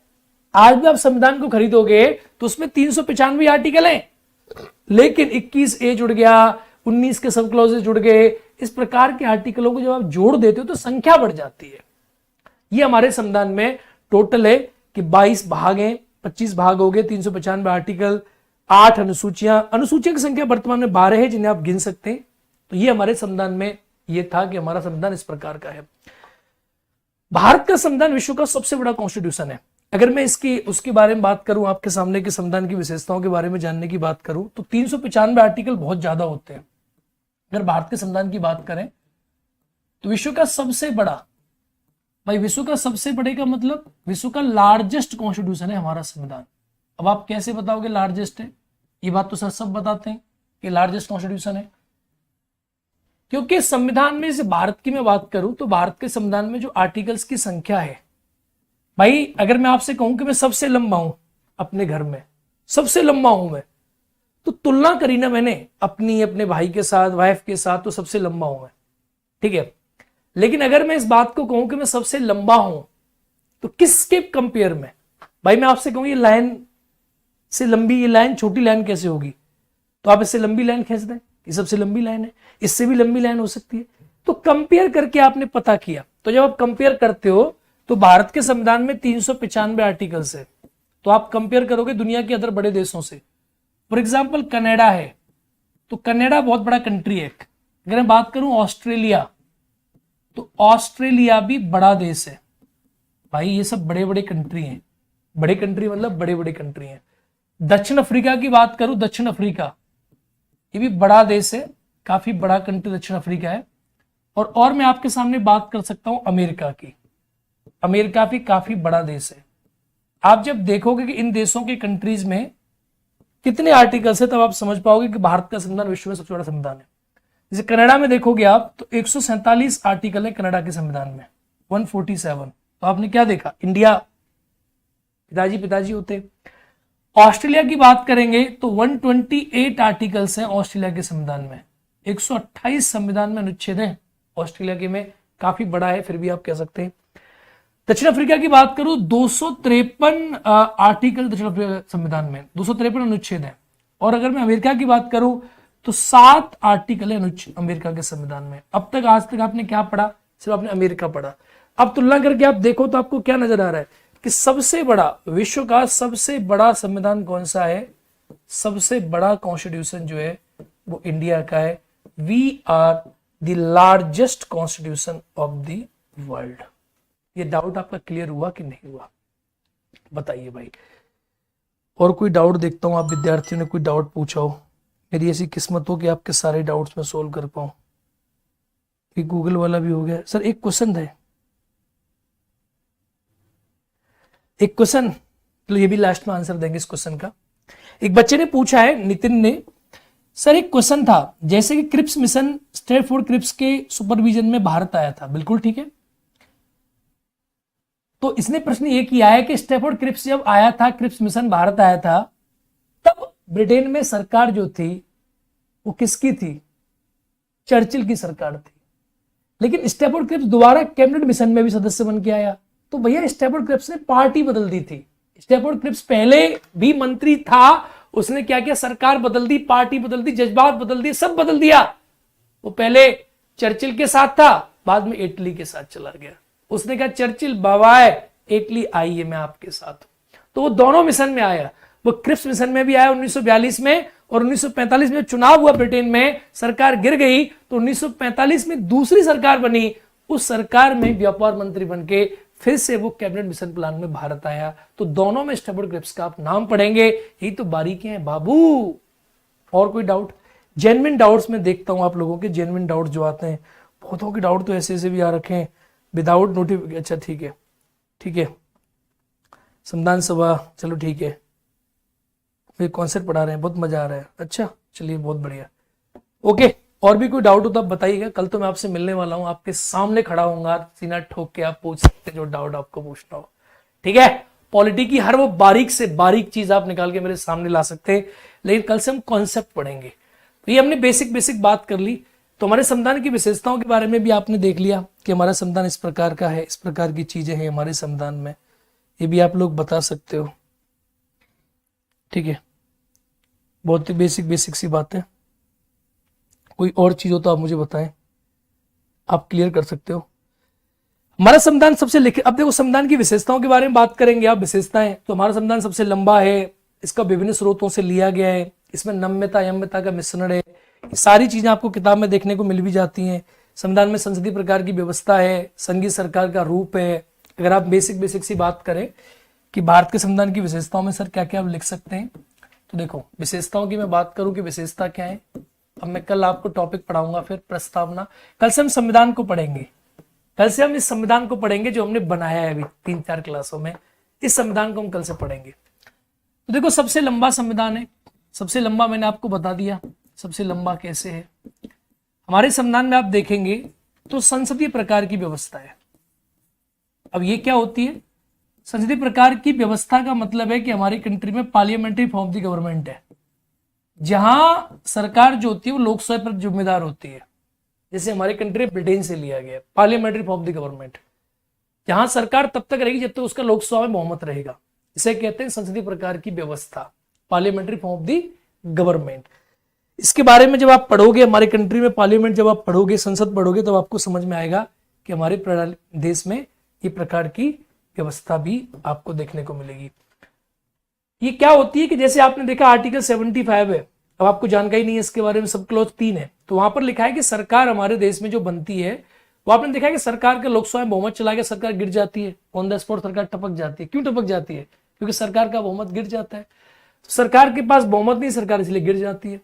Speaker 1: आज भी आप संविधान को खरीदोगे तो उसमें 395 आर्टिकल हैं, लेकिन 21(a) जुड़ गया, 19 के सब क्लॉजेस जुड़ गए, इस प्रकार के आर्टिकलों को जब आप जोड़ देते हो तो संख्या बढ़ जाती है। ये हमारे संविधान में टोटल है कि 22 भाग हैं, 25 भाग हो गए, 395 आर्टिकल, 8 अनुसूचियां, अनुसूचियों की संख्या वर्तमान में 12 है जिन्हें आप गिन सकते हैं। तो ये हमारे संविधान में ये था कि हमारा संविधान इस प्रकार का है। भारत का संविधान विश्व का सबसे बड़ा कॉन्स्टिट्यूशन है। अगर मैं इसकी उसके बारे में बात करूं, आपके सामने के संविधान की विशेषताओं के बारे में जानने की बात करूं, तो 395 आर्टिकल बहुत ज्यादा होते हैं। अगर भारत के संविधान की बात करें तो विश्व का सबसे बड़ा, भाई विश्व का सबसे बड़े का मतलब विश्व का लार्जेस्ट कॉन्स्टिट्यूशन है हमारा संविधान। अब आप कैसे बताओगे लार्जेस्ट है, ये बात तो सर सब बताते हैं कि लार्जेस्ट कॉन्स्टिट्यूशन है, क्योंकि संविधान में, जैसे भारत की मैं बात करूं तो भारत के संविधान में जो आर्टिकल्स की संख्या है, भाई अगर मैं आपसे कहूं कि मैं सबसे लंबा हूं अपने घर में, सबसे लंबा हूं मैं, तो तुलना करी ना मैंने अपने भाई के साथ, वाइफ के साथ, तो सबसे लंबा हूं मैं, ठीक है। लेकिन अगर मैं इस बात को कहूं कि मैं सबसे लंबा हूं तो किसके कंपेयर में, भाई मैं आपसे कहूं ये लाइन से लंबी, ये लाइन छोटी लाइन कैसे होगी, तो आप इससे लंबी लाइन खींच दें, ये सबसे लंबी लाइन है, इससे भी लंबी लाइन हो सकती है। तो कंपेयर करके आपने पता किया, तो जब आप कंपेयर करते हो तो भारत के संविधान में 395 आर्टिकल्स है, तो आप कंपेयर करोगे दुनिया के अदर बड़े देशों से। फॉर एग्जाम्पल कनाडा है, तो कनाडा बहुत बड़ा कंट्री है। अगर मैं बात करूं ऑस्ट्रेलिया, तो ऑस्ट्रेलिया भी बड़ा देश है। भाई ये सब बड़े बड़े कंट्री हैं, बड़े कंट्री मतलब बड़े बड़े कंट्री हैं। दक्षिण अफ्रीका की बात करूं, दक्षिण अफ्रीका ये भी बड़ा देश है, काफी बड़ा कंट्री दक्षिण अफ्रीका है। और मैं आपके सामने बात कर सकता हूं अमेरिका की, अमेरिका भी काफी बड़ा देश है। आप जब देखोगे कि इन देशों के कंट्रीज में कितने आर्टिकल्स है, तब आप समझ पाओगे कि भारत का संविधान विश्व में सबसे बड़ा संविधान है। जैसे कनाडा में देखोगे आप तो 147 आर्टिकल है कनाडा के संविधान में, 147। तो आपने क्या देखा, इंडिया पिताजी होते। ऑस्ट्रेलिया की बात करेंगे तो 128 आर्टिकल्स हैं ऑस्ट्रेलिया के संविधान में, 128 संविधान में अनुच्छेद हैं ऑस्ट्रेलिया के में, काफी बड़ा है, फिर भी आप कह सकते हैं। दक्षिण अफ्रीका की बात करूं 253 आर्टिकल दक्षिण अफ्रीका संविधान में, 253 अनुच्छेद है। और अगर मैं अमेरिका की बात करूं तो 7 आर्टिकल है अमेरिका के संविधान में। अब तक आज तक आपने क्या पढ़ा, सिर्फ आपने अमेरिका पढ़ा। अब तुलना करके आप देखो तो आपको क्या नजर आ रहा है कि सबसे बड़ा, विश्व का सबसे बड़ा संविधान कौन सा है, सबसे बड़ा कॉन्स्टिट्यूशन जो है वो इंडिया का है। We are the largest constitution of the world. ये डाउट आपका क्लियर हुआ कि नहीं हुआ, बताइए भाई। और कोई डाउट देखता हूं, आप विद्यार्थियों ने कोई डाउट पूछा हो, मेरी ऐसी किस्मत हो कि आपके सारे डाउट्स मैं सोल्व कर पाऊं। ये गूगल वाला भी हो गया। सर एक क्वेश्चन है, एक क्वेश्चन, तो ये भी लास्ट में आंसर देंगे इस क्वेश्चन का। एक बच्चे ने पूछा है, नितिन ने, सर एक क्वेश्चन था, जैसे कि क्रिप्स मिशन, स्ट्रेटफोर्ड क्रिप्स के सुपरविजन में भारत आया था, बिल्कुल ठीक है। तो इसने प्रश्न ये किया है कि स्टैफोर्ड क्रिप्स जब आया था, क्रिप्स मिशन भारत आया था, तब ब्रिटेन में सरकार जो थी वो किसकी थी? चर्चिल की सरकार थी। लेकिन स्टैफोर्ड क्रिप्स दोबारा कैबिनेट मिशन में भी सदस्य बन के आया। तो भैया स्टैफोर्ड क्रिप्स ने पार्टी बदल दी थी। स्टैफोर्ड क्रिप्स पहले भी मंत्री था, उसने क्या किया? सरकार बदल दी, पार्टी बदल दी, जज्बात बदल दिए, सब बदल दिया। वो पहले चर्चिल के साथ था, बाद में एटली के साथ चला गया। उसने कहा चर्चिल बाबाए, एटली आइए मैं आपके साथ। तो वो दोनों मिशन में आया। वो क्रिप्स मिशन में भी आया 1942 में, और 1945 में चुनाव हुआ ब्रिटेन में, सरकार गिर गई, तो 1945 में दूसरी सरकार बनी। उस सरकार में व्यापार मंत्री बनके फिर से वो कैबिनेट मिशन प्लान में भारत आया। तो दोनों में स्टैफोर्ड क्रिप्स का आप नाम पढ़ेंगे। यही तो बारीकियां हैं बाबू। और कोई डाउट? जेन्युइन डाउट्स में देखता हूं आप लोगों के, जेन्युइन डाउट जो आते हैं। बहुतों के डाउट तो ऐसे ऐसे भी आ रखे हैं विदाउट नोटिफिकेशन। अच्छा ठीक है, ठीक है। संविधान सभा, चलो ठीक है, फिर कॉन्सेप्ट पढ़ा रहे हैं, बहुत मजा आ रहा है। अच्छा चलिए, बहुत बढ़िया, ओके। और भी कोई डाउट हो तो आप बताइएगा। कल तो मैं आपसे मिलने वाला हूं, आपके सामने खड़ा होऊंगा, सीना ठोक के आप पूछ सकते हैं जो डाउट आपको पूछना हो, ठीक है। पॉलिटी की हर वो बारीक से बारीक चीज आप निकाल के मेरे सामने ला सकते हैं। लेकिन कल से हम कॉन्सेप्ट पढ़ेंगे। तो ये हमने बेसिक बात कर ली। तो हमारे संविधान की विशेषताओं के बारे में भी आपने देख लिया कि हमारा संविधान इस प्रकार का है, इस प्रकार की चीजें हैं हमारे संविधान में, ये भी आप लोग बता सकते हो, ठीक है। बहुत ही बेसिक सी बात है। कोई और चीज हो तो आप मुझे बताएं, आप क्लियर कर सकते हो। हमारा संविधान सबसे लिखित, अब देखो संविधान की विशेषताओं के बारे में बात करेंगे आप। विशेषताएं तो हमारा संविधान सबसे लंबा है, इसका विभिन्न स्रोतों से लिया गया है, इसमें नम्यता यम्यता का मिश्रण है। ये सारी चीजें आपको किताब में देखने को मिल भी जाती हैं। संविधान में संसदीय प्रकार की व्यवस्था है, संघीय सरकार का रूप है। अगर आप बेसिक सी बात करें कि भारत के संविधान की विशेषताओं में सर क्या क्या आप लिख सकते हैं, तो देखो विशेषताओं की मैं बात करूं कि विशेषता क्या है। अब मैं कल आपको टॉपिक पढ़ाऊंगा, फिर प्रस्तावना। कल से हम संविधान को पढ़ेंगे, कल से हम इस संविधान को पढ़ेंगे जो हमने बनाया है अभी 3-4 क्लासों में। इस संविधान को हम कल से पढ़ेंगे। तो देखो सबसे लंबा संविधान है, सबसे लंबा मैंने आपको बता दिया सबसे लंबा कैसे है। हमारे संविधान में आप देखेंगे तो संसदीय प्रकार की व्यवस्था है। अब ये क्या होती है? संसदीय प्रकार की व्यवस्था का मतलब है कि हमारी कंट्री में parliamentary form of the government है, जहां सरकार जो होती है वो लोकसभा पर जिम्मेदार होती है। जैसे हमारी कंट्री ब्रिटेन से लिया गया parliamentary form of the government, जहां सरकार तब तक रहेगी जब तक उसका लोकसभा में बहुमत रहेगा। इसे कहते हैं संसदीय प्रकार की व्यवस्था, parliamentary form of the government. इसके बारे में जब आप पढ़ोगे, हमारे कंट्री में पार्लियामेंट जब आप पढ़ोगे, संसद पढ़ोगे, तब आपको समझ में आएगा कि हमारे देश में ये प्रकार की व्यवस्था भी आपको देखने को मिलेगी। ये क्या होती है कि जैसे आपने देखा आर्टिकल 75 है, अब आपको जानकारी नहीं है इसके बारे में, सब क्लॉज 3 है। तो वहां पर लिखा है कि सरकार हमारे देश में जो बनती है वो आपने देखा है कि सरकार के लोकसभा में बहुमत चला गया, सरकार गिर जाती है, ऑन द स्पॉट सरकार टपक जाती है। क्यों टपक जाती है? क्योंकि सरकार का बहुमत गिर जाता है। तो सरकार के पास बहुमत नहीं, सरकार इसलिए गिर जाती है।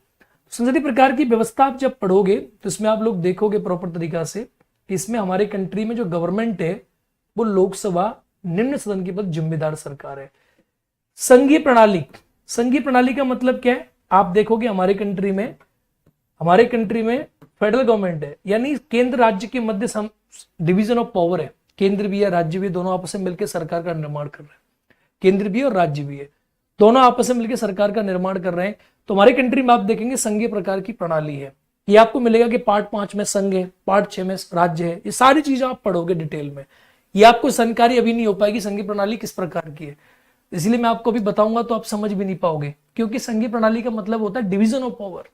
Speaker 1: संसदीय प्रकार की व्यवस्था आप जब पढ़ोगे तो इसमें आप लोग देखोगे प्रॉपर तरीका से कि इसमें हमारे कंट्री में जो गवर्नमेंट है वो लोकसभा निम्न सदन की पद जिम्मेदार सरकार है। संघीय प्रणाली, संघीय प्रणाली का मतलब क्या है? आप देखोगे हमारे कंट्री में फेडरल गवर्नमेंट है, यानी केंद्र राज्य के मध्य डिवीजन ऑफ पावर है। केंद्र भी है, राज्य भी है, दोनों आपस में मिलकर सरकार का निर्माण कर रहे हैं। केंद्र भी है और राज्य भी है, दोनों आपस में मिलकर सरकार का निर्माण कर रहे हैं। तो हमारी कंट्री में आप देखेंगे संघीय प्रकार की प्रणाली है। ये आपको मिलेगा कि पार्ट 5 में संघ है, पार्ट 6 में राज्य है। ये सारी चीजें आप पढ़ोगे डिटेल में। ये आपको जानकारी अभी नहीं हो पाएगी संघीय प्रणाली किस प्रकार की है, इसलिए मैं आपको अभी बताऊंगा तो आप समझ भी नहीं पाओगे। क्योंकि संघीय प्रणाली का मतलब होता है डिवीजन ऑफ पावर।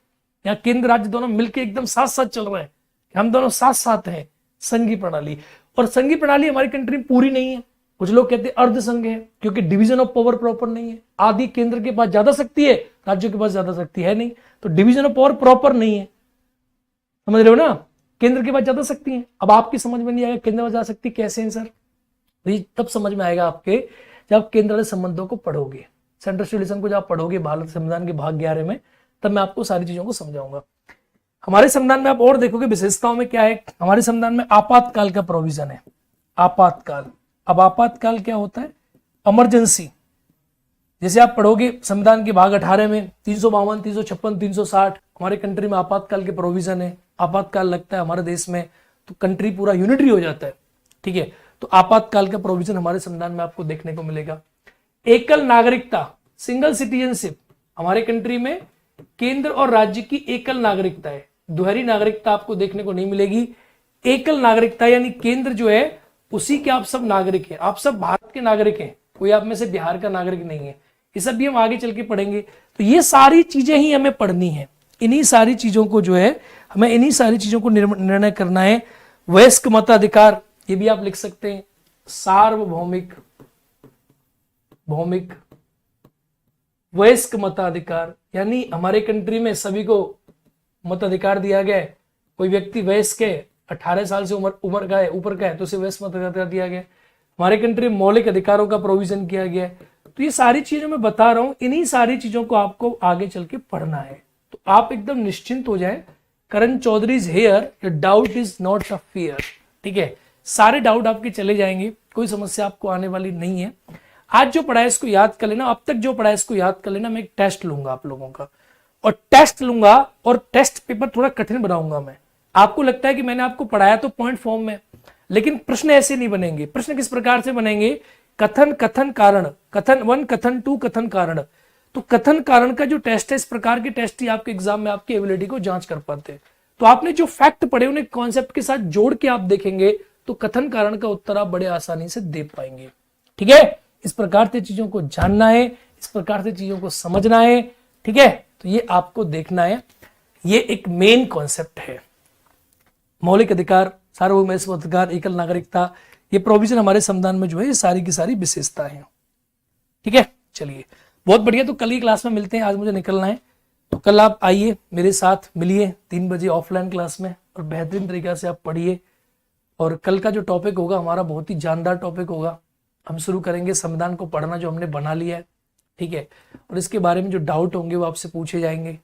Speaker 1: यहाँ केंद्र राज्य दोनों मिलकर एकदम साथ साथ चल रहे हैं, हम दोनों साथ साथ हैं, संघीय प्रणाली। और संघीय प्रणाली हमारी कंट्री में पूरी नहीं है। कुछ लोग कहते हैं अर्ध संघ है, क्योंकि डिवीजन ऑफ पावर प्रॉपर नहीं है। आदि केंद्र के पास ज्यादा शक्ति है, राज्यों के पास ज्यादा शक्ति है नहीं, तो डिवीजन ऑफ पावर प्रॉपर नहीं है। समझ रहे हो ना? केंद्र के पास ज्यादा शक्ति है। अब आपकी समझ में नहीं आएगा केंद्र में ज्यादा शक्ति कैसे है सर, तब समझ में आएगा आपके जब केंद्र वाले संबंधों को पढ़ोगे, सेंट्रल रिलेशन को जब पढ़ोगे भारत संविधान के भाग 11 में, तब मैं आपको सारी चीजों को समझाऊंगा। हमारे संविधान में आप और देखोगे विशेषताओं में क्या है। हमारे संविधान में आपातकाल का प्रोविजन है। आपातकाल, अब आपातकाल क्या होता है? इमरजेंसी। जैसे आप पढ़ोगे संविधान के भाग 18 में 352, 356, 360 हमारे कंट्री में आपातकाल के प्रोविजन है। आपातकाल लगता है हमारे देश में तो कंट्री पूरा यूनिटरी हो जाता है, ठीक है। तो आपातकाल का प्रोविजन हमारे संविधान में आपको देखने को मिलेगा। एकल नागरिकता, सिंगल सिटीजनशिप, हमारे कंट्री में केंद्र और राज्य की एकल नागरिकता है, दोहरी नागरिकता आपको देखने को नहीं मिलेगी। एकल नागरिकता यानी केंद्र जो है उसी के आप सब नागरिक हैं, आप सब भारत के नागरिक हैं, कोई आप में से बिहार का नागरिक नहीं है। ये सब भी हम आगे चल के पढ़ेंगे। तो ये सारी चीजें ही हमें पढ़नी है, इन्हीं सारी चीजों को जो है हमें इन्हीं सारी चीजों को निर्णय करना है। वयस्क मताधिकार, ये भी आप लिख सकते हैं। सार्वभौमिक भौमिक वयस्क मताधिकार यानी हमारे कंट्री में सभी को मताधिकार दिया गया है। कोई व्यक्ति वयस्क है, 18 साल से उम्र का है, ऊपर का है, तो उसे वयस्क मताधिकार दिया गया। हमारे कंट्री में मौलिक अधिकारों का प्रोविजन किया गया है। तो ये सारी चीजें मैं बता रहा हूं, इन्हीं सारी चीजों को आपको आगे चल के पढ़ना है। तो आप एकदम निश्चिंत हो जाएं। Karan Chaudhary is here, your doubt is not a fear. ठीक है, सारे डाउट आपके चले जाएंगे, कोई समस्या आपको आने वाली नहीं है। आज जो पढ़ा है इसको याद कर लेना, अब तक जो पढ़ा है इसको याद कर लेना। मैं एक टेस्ट लूंगा आप लोगों का, और टेस्ट लूंगा और टेस्ट पेपर थोड़ा कठिन बनाऊंगा मैं। आपको लगता है कि मैंने आपको पढ़ाया तो पॉइंट फॉर्म में, लेकिन प्रश्न ऐसे नहीं बनेंगे। प्रश्न किस प्रकार से बनेंगे? कथन, कथन कारण, कथन 1, कथन 2, कथन कारण। तो कथन कारण का जो टेस्ट है, इस प्रकार के टेस्ट ही आपके एग्जाम में आपकी एबिलिटी को जांच कर पाते हैं। तो आपने जो फैक्ट पढ़े उन्हें कॉन्सेप्ट के साथ जोड़ के आप देखेंगे तो कथन कारण का उत्तर आप बड़े आसानी से दे पाएंगे। ठीक है, इस प्रकार से चीजों को जानना है, इस प्रकार से चीजों को समझना है। ठीक है, तो ये आपको देखना है, ये एक मेन कॉन्सेप्ट है। मौलिक अधिकार, सार्वभौमिक अधिकार, एकल नागरिकता, ये प्रोविजन हमारे संविधान में जो है ये सारी की सारी विशेषता है। ठीक है, चलिए बहुत बढ़िया। तो कल की क्लास में मिलते हैं, आज मुझे निकलना है। तो कल आप आइए मेरे साथ, मिलिए 3 बजे ऑफलाइन क्लास में, और बेहतरीन तरीका से आप पढ़िए। और कल का जो टॉपिक होगा हमारा बहुत ही जानदार टॉपिक होगा। हम शुरू करेंगे संविधान को पढ़ना जो हमने बना लिया है। ठीक है, और इसके बारे में जो डाउट होंगे वो आपसे पूछे जाएंगे।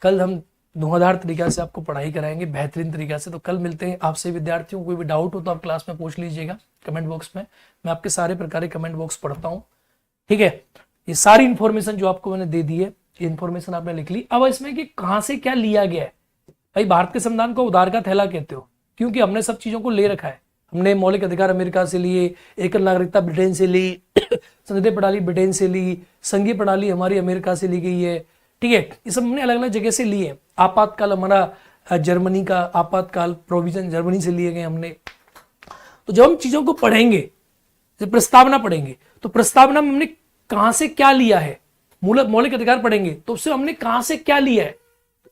Speaker 1: कल हम धुआंधार तरीका से आपको पढ़ाई कराएंगे, बेहतरीन तरीका से। तो कल मिलते हैं आपसे विद्यार्थियों। कोई भी डाउट हो तो आप क्लास में पूछ लीजिएगा कमेंट बॉक्स में, मैं आपके सारे प्रकार के कमेंट बॉक्स पढ़ता हूँ। ठीक है, ये सारी इंफॉर्मेशन जो आपको मैंने दे दी है, ये इंफॉर्मेशन आपने लिख ली। अब इसमें कि कहाँ से क्या लिया गया है। भाई भारत के संविधान को उधार का थैला कहते हो, क्योंकि हमने सब चीजों को ले रखा है। हमने मौलिक अधिकार अमेरिका से लिए, एकल नागरिकता ब्रिटेन से ली, संसदीय प्रणाली ब्रिटेन से ली, संघीय प्रणाली हमारी अमेरिका से ली गई है। ठीक है, ये सब हमने अलग अलग जगह से लिए। आपातकाल हमारा जर्मनी का आपातकाल प्रोविजन जर्मनी से लिए गए हमने। तो जब हम चीजों को पढ़ेंगे, जब प्रस्तावना पढ़ेंगे, तो प्रस्तावना में हमने कहां से क्या लिया है, मौलिक अधिकार पढ़ेंगे तो उससे हमने कहां से क्या लिया है,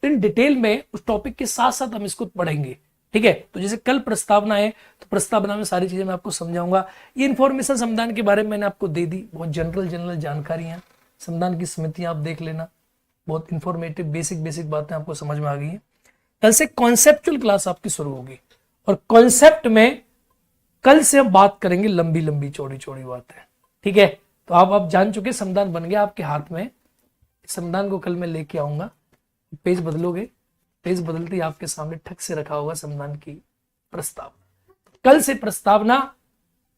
Speaker 1: इन डिटेल में उस टॉपिक के साथ साथ हम इसको पढ़ेंगे। ठीक है, तो जैसे कल प्रस्तावना है तो प्रस्तावना में सारी चीजें मैं आपको समझाऊंगा। ये इंफॉर्मेशन संविधान के बारे में मैंने आपको दे दी, बहुत जनरल जानकारियां, संविधान की समितियां आप देख लेना, बहुत इंफॉर्मेटिव बेसिक बातें आपको समझ में आ गई है। कल से कॉन्सेप्चुअल क्लास आपकी शुरू होगी, और कॉन्सेप्ट में कल से हम बात करेंगे लंबी चौड़ी बातें। ठीक है, तो आप जान चुके संविधान बन गया आपके हाथ में। संविधान को कल मैं लेके आऊंगा, पेज बदलोगे, पेज बदलते ही आपके सामने ठक से रखा होगा संविधान की प्रस्तावना। कल से प्रस्तावना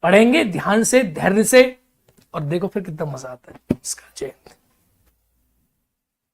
Speaker 1: पढ़ेंगे ध्यान से, धैर्य से, और देखो फिर कितना मजा आता है इसका। जय हिंद।